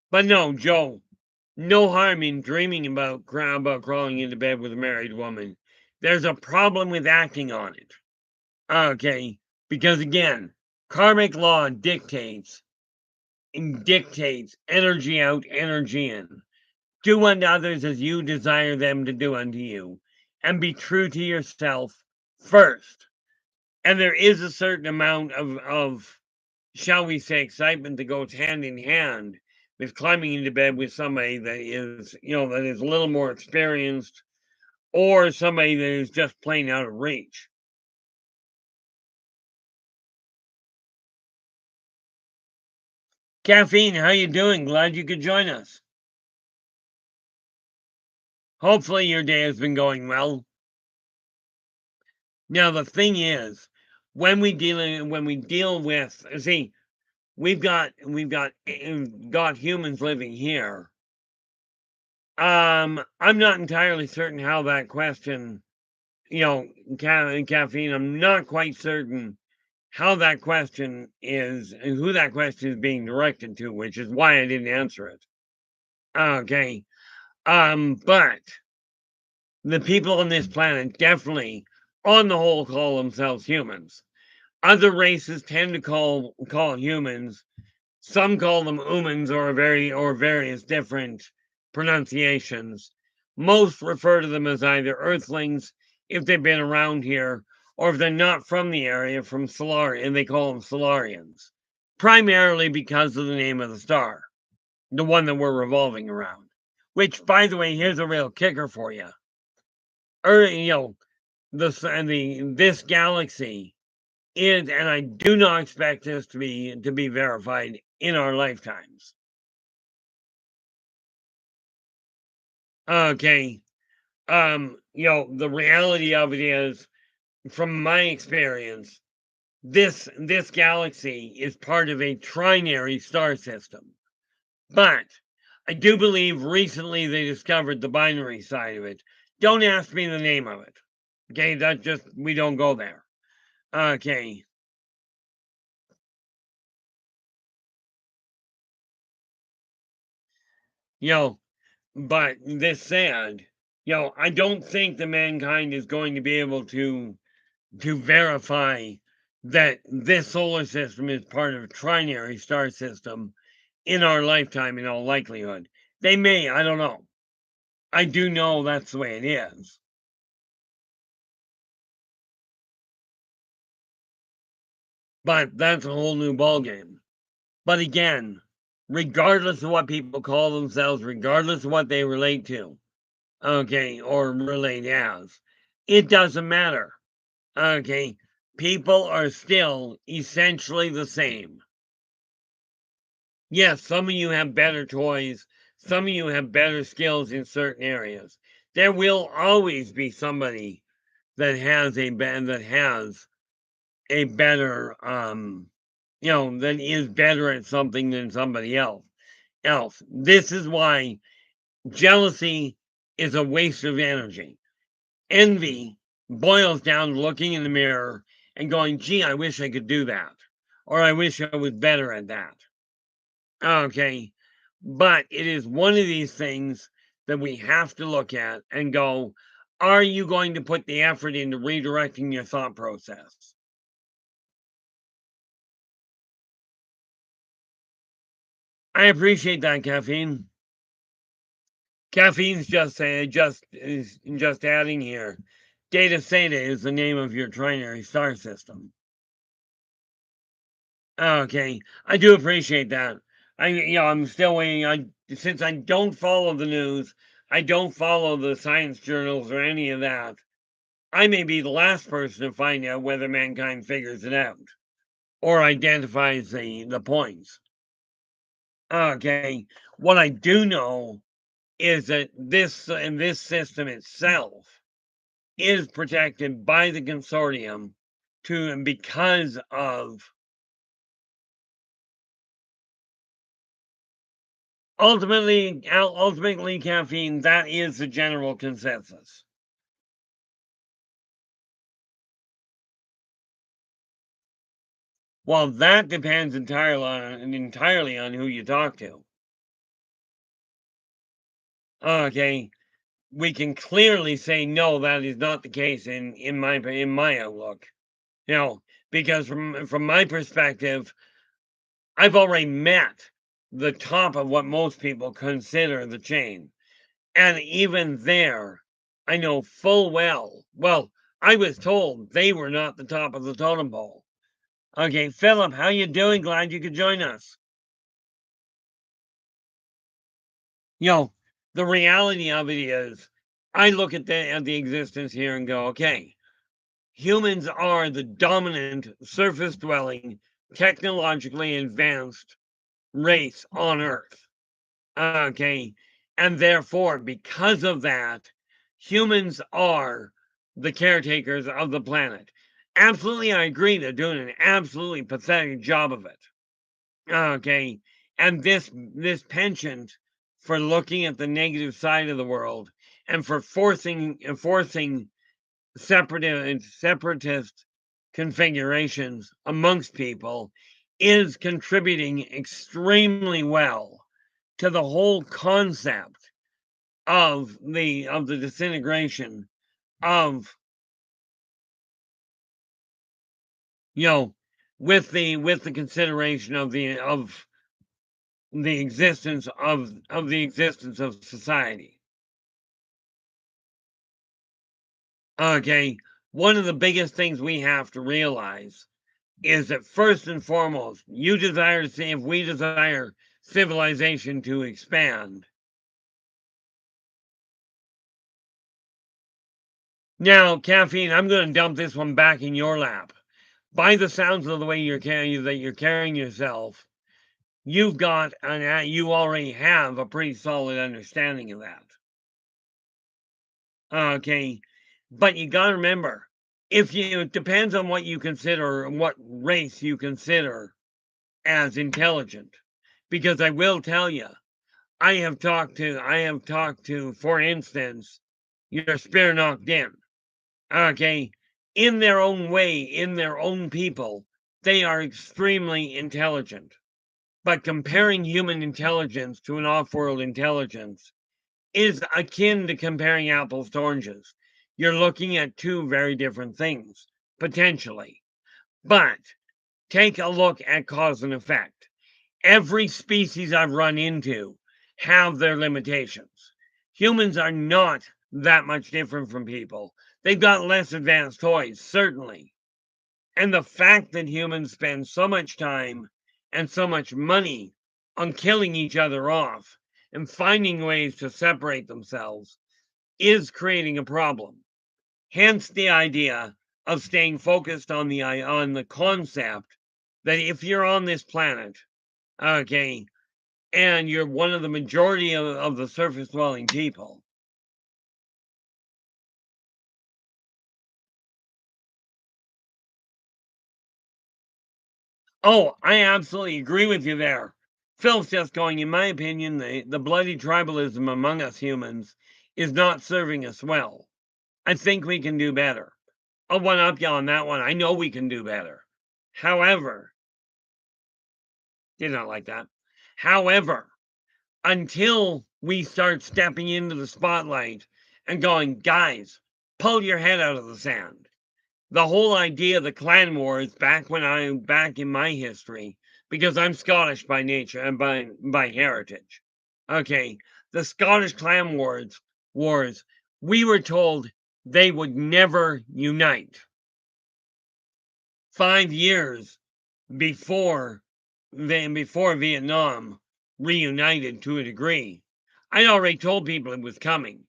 But no, Joe, no harm in dreaming about crawling into bed with a married woman. There's a problem with acting on it. Okay, because again, karmic law dictates energy out, energy in. Do unto others as you desire them to do unto you, and be true to yourself first. And there is a certain amount of shall we say, excitement that goes hand in hand with climbing into bed with somebody that is a little more experienced, or somebody that is just plain out of reach. Caffeine, how you doing? Glad you could join us. Hopefully your day has been going well. Now the thing is, when we deal with see, we've got humans living here. I'm not entirely certain how that question, you know, caffeine. I'm not quite certain how that question is and who that question is being directed to, which is why I didn't answer it. Okay. But the people on this planet definitely, on the whole, call themselves humans. Other races tend to call humans. Some call them humans or various different pronunciations. Most refer to them as either Earthlings if they've been around here, or if they're not from the area, from Solarian, and they call them Solarians, primarily because of the name of the star, the one that we're revolving around. Which, by the way, here's a real kicker for you. You know, this galaxy is, and I do not expect this to be verified in our lifetimes. Okay. The reality of it is, from my experience, this galaxy is part of a trinary star system. But I do believe recently they discovered the binary side of it. Don't ask me the name of it. Okay, that just we don't go there. Okay. You know, but this said, I don't think that mankind is going to be able to verify that this solar system is part of a trinary star system in our lifetime in all likelihood. They may, I don't know. I do know that's the way it is. But that's a whole new ballgame. But again, regardless of what people call themselves, regardless of what they relate to, okay, or relate as, it doesn't matter. Okay, people are still essentially the same. Yes, some of you have better toys, some of you have better skills in certain areas. There will always be somebody that has a better that is better at something than somebody else. This is why jealousy is a waste of energy. Envy boils down to looking in the mirror and going, gee, I wish I could do that. Or I wish I was better at that. Okay. But it is one of these things that we have to look at and go, are you going to put the effort into redirecting your thought process? I appreciate that, caffeine. Caffeine's just adding here. Data Theta is the name of your trinary star system. Okay, I do appreciate that. I'm still waiting. Since I don't follow the news, I don't follow the science journals or any of that. I may be the last person to find out whether mankind figures it out or identifies the points. Okay, what I do know is that this system itself is protected by the consortium to because of ultimately caffeine. That is the general consensus. Well, that depends entirely on who you talk to. Okay, we can clearly say no, that is not the case in my outlook. Because from my perspective, I've already met the top of what most people consider the chain. And even there, I know full well, I was told they were not the top of the totem pole. Okay, Philip, how you doing? Glad you could join us. You know, the reality of it is, I look at the existence here and go, okay, humans are the dominant surface dwelling, technologically advanced race on Earth. Okay. And therefore, because of that, humans are the caretakers of the planet. Absolutely, I agree. They're doing an absolutely pathetic job of it. Okay. And this penchant for looking at the negative side of the world and for forcing separatist configurations amongst people is contributing extremely well to the whole concept of the disintegration of, you know, with the consideration of the existence of society. Okay, one of the biggest things we have to realize is that first and foremost, you desire to see if we desire civilization to expand. Now, caffeine, I'm going to dump this one back in your lap. By the sounds of the way you're carrying yourself, you already have a pretty solid understanding of that. Okay, but you got to remember, it depends on what you consider, what race you consider as intelligent. Because I will tell you, I have talked to, for instance, your spear knocked in. Okay, in their own way, in their own people, they are extremely intelligent. But comparing human intelligence to an off-world intelligence is akin to comparing apples to oranges. You're looking at two very different things, potentially. But take a look at cause and effect. Every species I've run into have their limitations. Humans are not that much different from people. They've got less advanced toys, certainly. And the fact that humans spend so much time and so much money on killing each other off and finding ways to separate themselves is creating a problem. Hence the idea of staying focused on the concept that if you're on this planet, okay, and you're one of the majority of the surface dwelling people. Oh, I absolutely agree with you there. Phil's just going, in my opinion, the bloody tribalism among us humans is not serving us well. I think we can do better. I'll one up you on that one. I know we can do better. However, did not like that. However, until we start stepping into the spotlight and going, guys, pull your head out of the sand. The whole idea of the clan wars back in my history, because I'm Scottish by nature and by heritage. Okay, the Scottish clan wars, we were told they would never unite. 5 years before before Vietnam reunited to a degree, I'd already told people it was coming.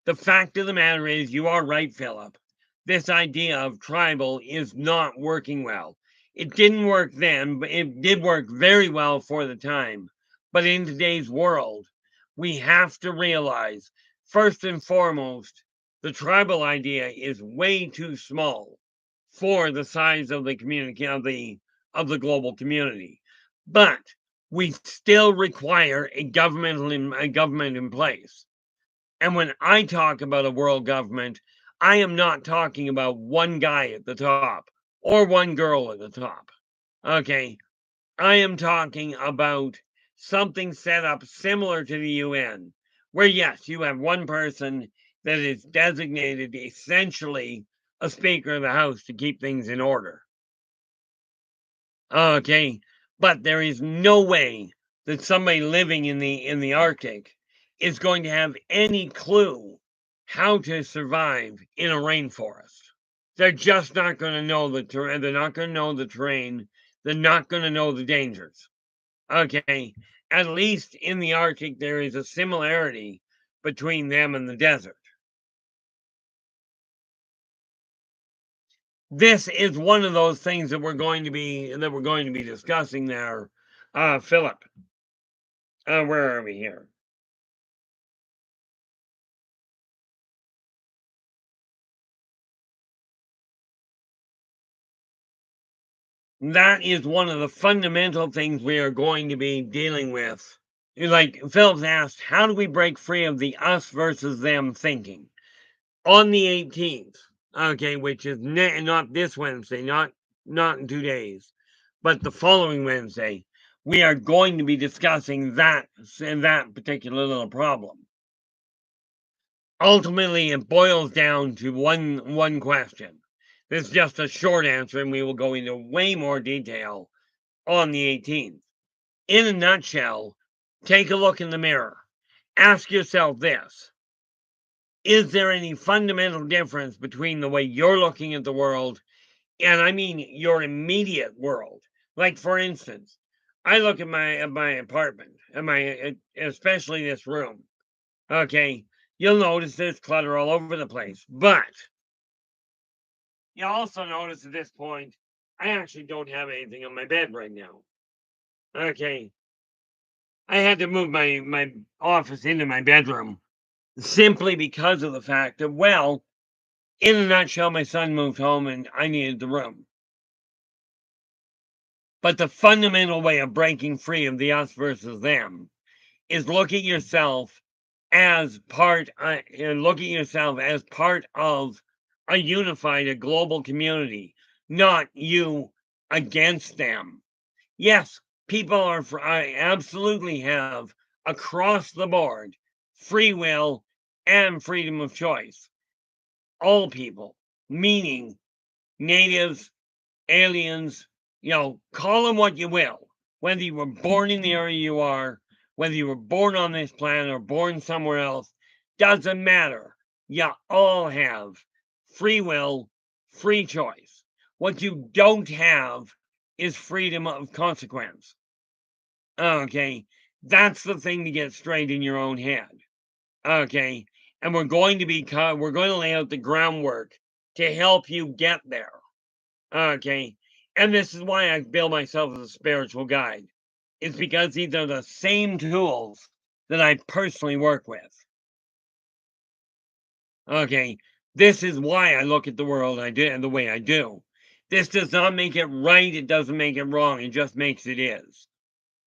The fact of the matter is, you are right, Philip. This idea of tribal is not working well. It didn't work then, but it did work very well for the time. But in today's world, we have to realize, first and foremost, the tribal idea is way too small for the size of the community of the global community. But we still require a government in place. And when I talk about a world government, I am not talking about one guy at the top or one girl at the top. Okay. I am talking about something set up similar to the UN, where, yes, you have one person that is designated essentially a Speaker of the House to keep things in order. Okay. But there is no way that somebody living in the Arctic is going to have any clue how to survive in a rainforest. They're just not going to know the terrain. They're not going to know the terrain. They're not going to know the dangers. Okay. At least in the Arctic, there is a similarity between them and the desert. This is one of those things that we're going to be discussing there, Philip. Where are we here? That is one of the fundamental things we are going to be dealing with. Like Phillips asked, how do we break free of the us versus them thinking? On the 18th, okay, which is not this Wednesday, not in 2 days, but the following Wednesday, we are going to be discussing that particular little problem. Ultimately, it boils down to one question. This is just a short answer, and we will go into way more detail on the 18th. In a nutshell, take a look in the mirror. Ask yourself this: is there any fundamental difference between the way you're looking at the world, and I mean your immediate world? Like, for instance, I look at my apartment, and especially this room. Okay, you'll notice there's clutter all over the place, but you'll also notice at this point, I actually don't have anything on my bed right now. Okay, I had to move my office into my bedroom simply because of the fact that, well, in a nutshell, my son moved home and I needed the room. But the fundamental way of breaking free of the us versus them is look at yourself as look at yourself as part of a unified, a global community, not you against them. Yes, people I absolutely have across the board free will and freedom of choice. All people, meaning natives, aliens, call them what you will. Whether you were born in the area you are, whether you were born on this planet or born somewhere else, doesn't matter. You all have free will, free choice. What you don't have is freedom of consequence. Okay, that's the thing to get straight in your own head. Okay, and we're going to lay out the groundwork to help you get there. Okay, and this is why I bill myself as a spiritual guide. It's because these are the same tools that I personally work with. Okay, this is why I look at the world I do and the way I do. This does not make it right. It doesn't make it wrong. It just makes it is.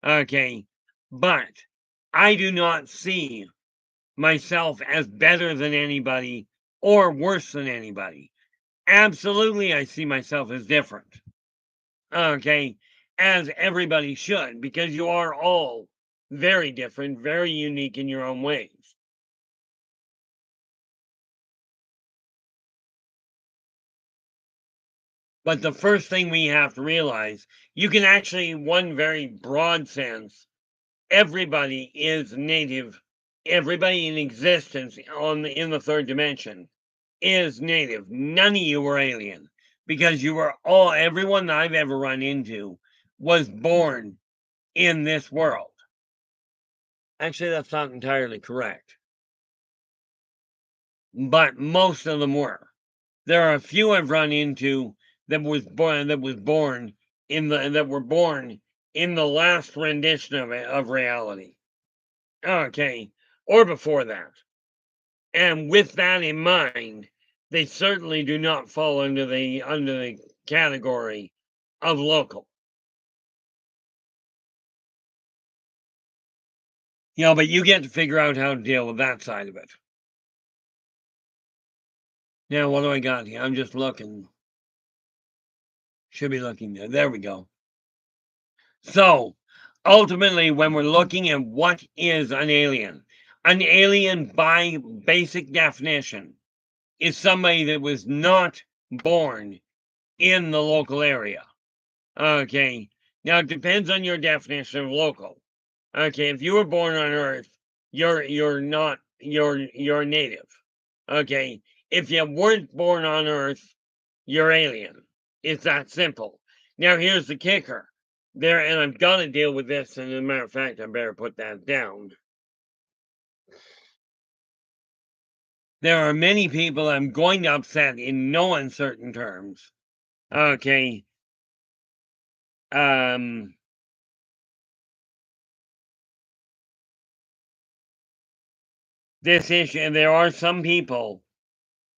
Okay, but I do not see myself as better than anybody or worse than anybody. Absolutely, I see myself as different. Okay, as everybody should, because you are all very different, very unique in your own ways. But the first thing we have to realize, you can actually, in one very broad sense, everybody is native. Everybody in existence in the third dimension is native. None of you were alien because you were all everyone that I've ever run into was born in this world. Actually, that's not entirely correct, but most of them were. There are a few I've run into that were born in the last rendition of reality. Okay, or before that. And with that in mind, they certainly do not fall under the category of local. But you get to figure out how to deal with that side of it. Now, what do I got here? I'm just looking. Should be looking there. There we go. So, ultimately, when we're looking at what is an alien by basic definition is somebody that was not born in the local area. Okay. Now it depends on your definition of local. Okay, if you were born on Earth, you're not you're native. Okay. If you weren't born on Earth, you're alien. It's that simple. Now here's the kicker. And I've got to deal with this, and as a matter of fact, I better put that down. There are many people I'm going to upset in no uncertain terms. Okay. Um this issue, and there are some people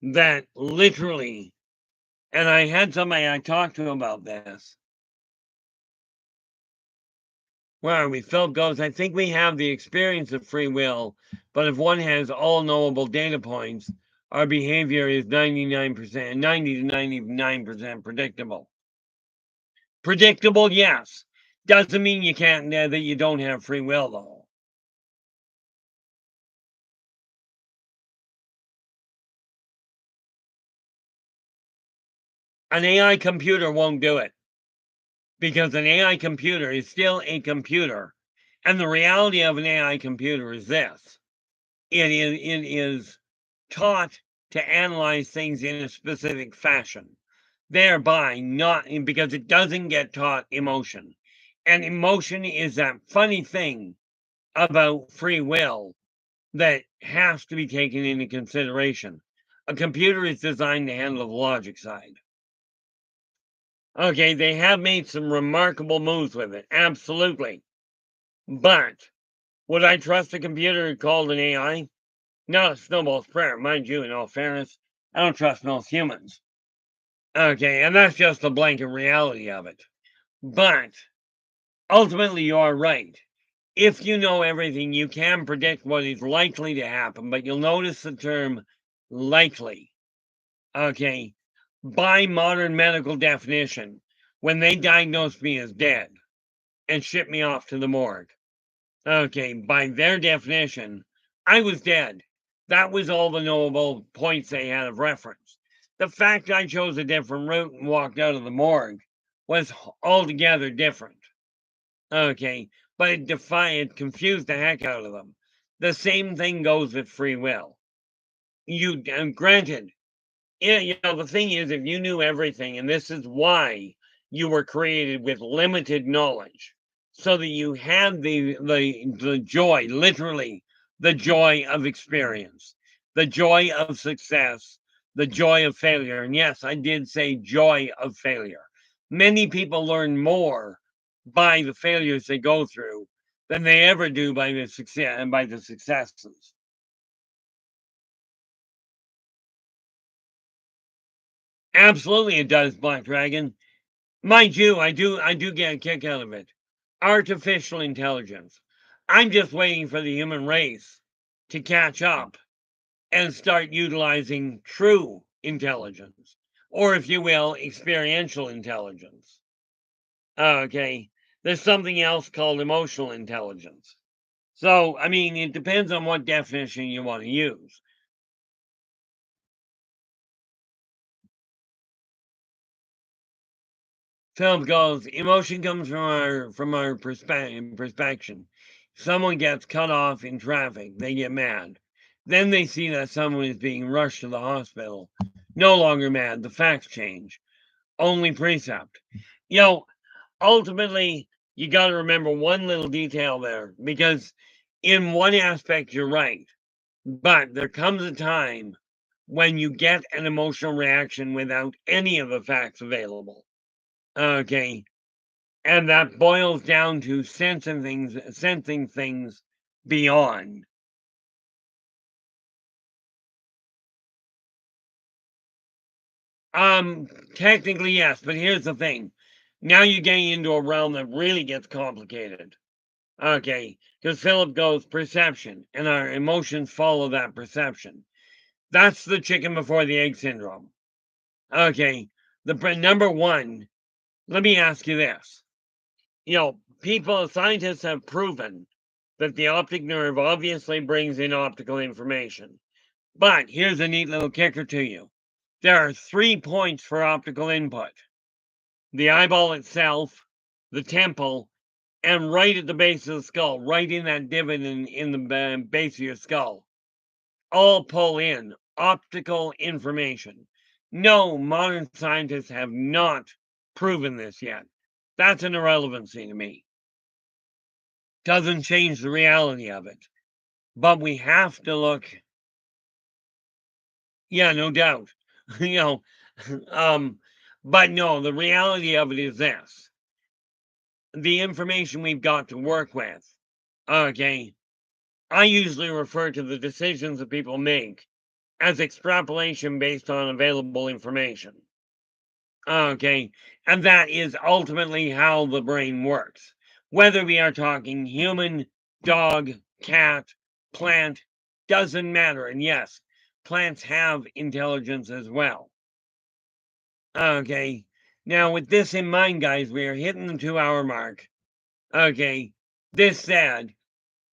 that literally, and I had somebody I talked to about this. Where are we? Philip goes, I think we have the experience of free will, but if one has all knowable data points, our behavior is 99%, 90 to 99% predictable. Predictable, yes. Doesn't mean you can't, that you don't have free will, though. An AI computer won't do it because an AI computer is still a computer. And the reality of an AI computer is this: it is taught to analyze things in a specific fashion, thereby not because it doesn't get taught emotion. And emotion is that funny thing about free will that has to be taken into consideration. A computer is designed to handle the logic side. Okay, they have made some remarkable moves with it, absolutely. But would I trust a computer called an AI? Not a snowball's prayer, mind you, in all fairness. I don't trust most humans. Okay, and that's just the blanket reality of it. But ultimately, you are right. If you know everything, you can predict what is likely to happen, but you'll notice the term likely. Okay, by modern medical definition, when they diagnosed me as dead and shipped me off to the morgue, okay, by their definition, I was dead. That was all the knowable points they had of reference. The fact I chose a different route and walked out of the morgue was altogether different. Okay, but it confused the heck out of them. The same thing goes with free will. Granted, yeah, the thing is, if you knew everything, and this is why you were created with limited knowledge, so that you had the joy, literally the joy of experience, the joy of success, the joy of failure. And yes, I did say joy of failure. Many people learn more by the failures they go through than they ever do by the successes. Absolutely, it does, Black Dragon. Mind you, I do get a kick out of it. Artificial intelligence. I'm just waiting for the human race to catch up and start utilizing true intelligence, or if you will, experiential intelligence. Okay, there's something else called emotional intelligence. So, I mean, it depends on what definition you want to use. Film goes, emotion comes from our perspective. Someone gets cut off in traffic, they get mad. Then they see that someone is being rushed to the hospital. No longer mad, the facts change. Only precept. You know, ultimately, you got to remember one little detail there, because in one aspect, you're right. But there comes a time when you get an emotional reaction without any of the facts available. Okay, and that boils down to sensing things beyond. Technically, yes, but here's the thing. Now you're getting into a realm that really gets complicated. Okay, because Philip goes perception, and our emotions follow that perception. That's the chicken before the egg syndrome. Okay, number one, let me ask you this. Scientists have proven that the optic nerve obviously brings in optical information. But here's a neat little kicker to you. There are 3 points for optical input: the eyeball itself, the temple, and right at the base of the skull, right in that divot in the base of your skull. All pull in optical information. No, modern scientists have not proven this yet. That's an irrelevancy to me. Doesn't change the reality of it. But we have to look. Yeah, no doubt. you know, but no, the reality of it is this: the information we've got to work with. Okay, I usually refer to the decisions that people make as extrapolation based on available information. Okay, and that is ultimately how the brain works. Whether we are talking human, dog, cat, plant, doesn't matter. And yes, plants have intelligence as well. Okay, now with this in mind, guys, we are hitting the 2-hour mark. Okay, this said,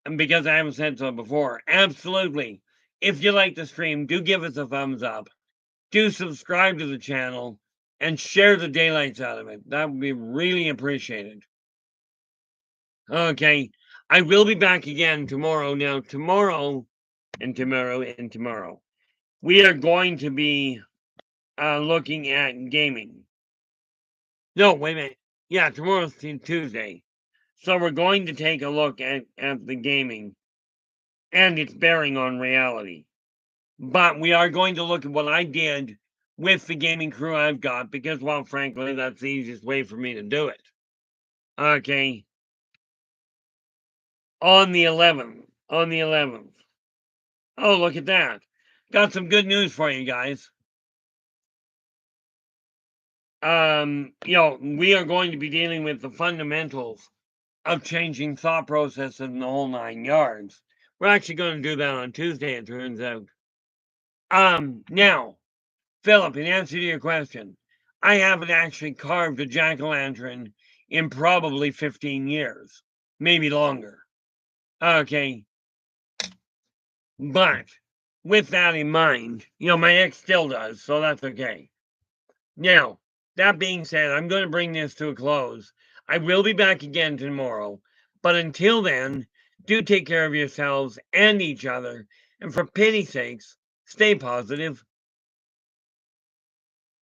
and because I haven't said so before, absolutely, if you like the stream, do give us a thumbs up. Do subscribe to the channel and share the daylights out of it. That would be really appreciated. Okay, I will be back again tomorrow. Now, tomorrow, we are going to be looking at gaming. No, wait a minute. Yeah, tomorrow's Tuesday. So we're going to take a look at the gaming and its bearing on reality. But we are going to look at what I did with the gaming crew I've got because, well, frankly, that's the easiest way for me to do it. Okay. On the 11th. Oh, look at that. Got some good news for you guys. We are going to be dealing with the fundamentals of changing thought process in the whole 9 yards. We're actually going to do that on Tuesday, it turns out. Now, Philip, in answer to your question, I haven't actually carved a jack-o'-lantern in probably 15 years, maybe longer. Okay. But with that in mind, my ex still does, so that's okay. Now, that being said, I'm going to bring this to a close. I will be back again tomorrow, but until then, do take care of yourselves and each other, and for pity's sakes, stay positive.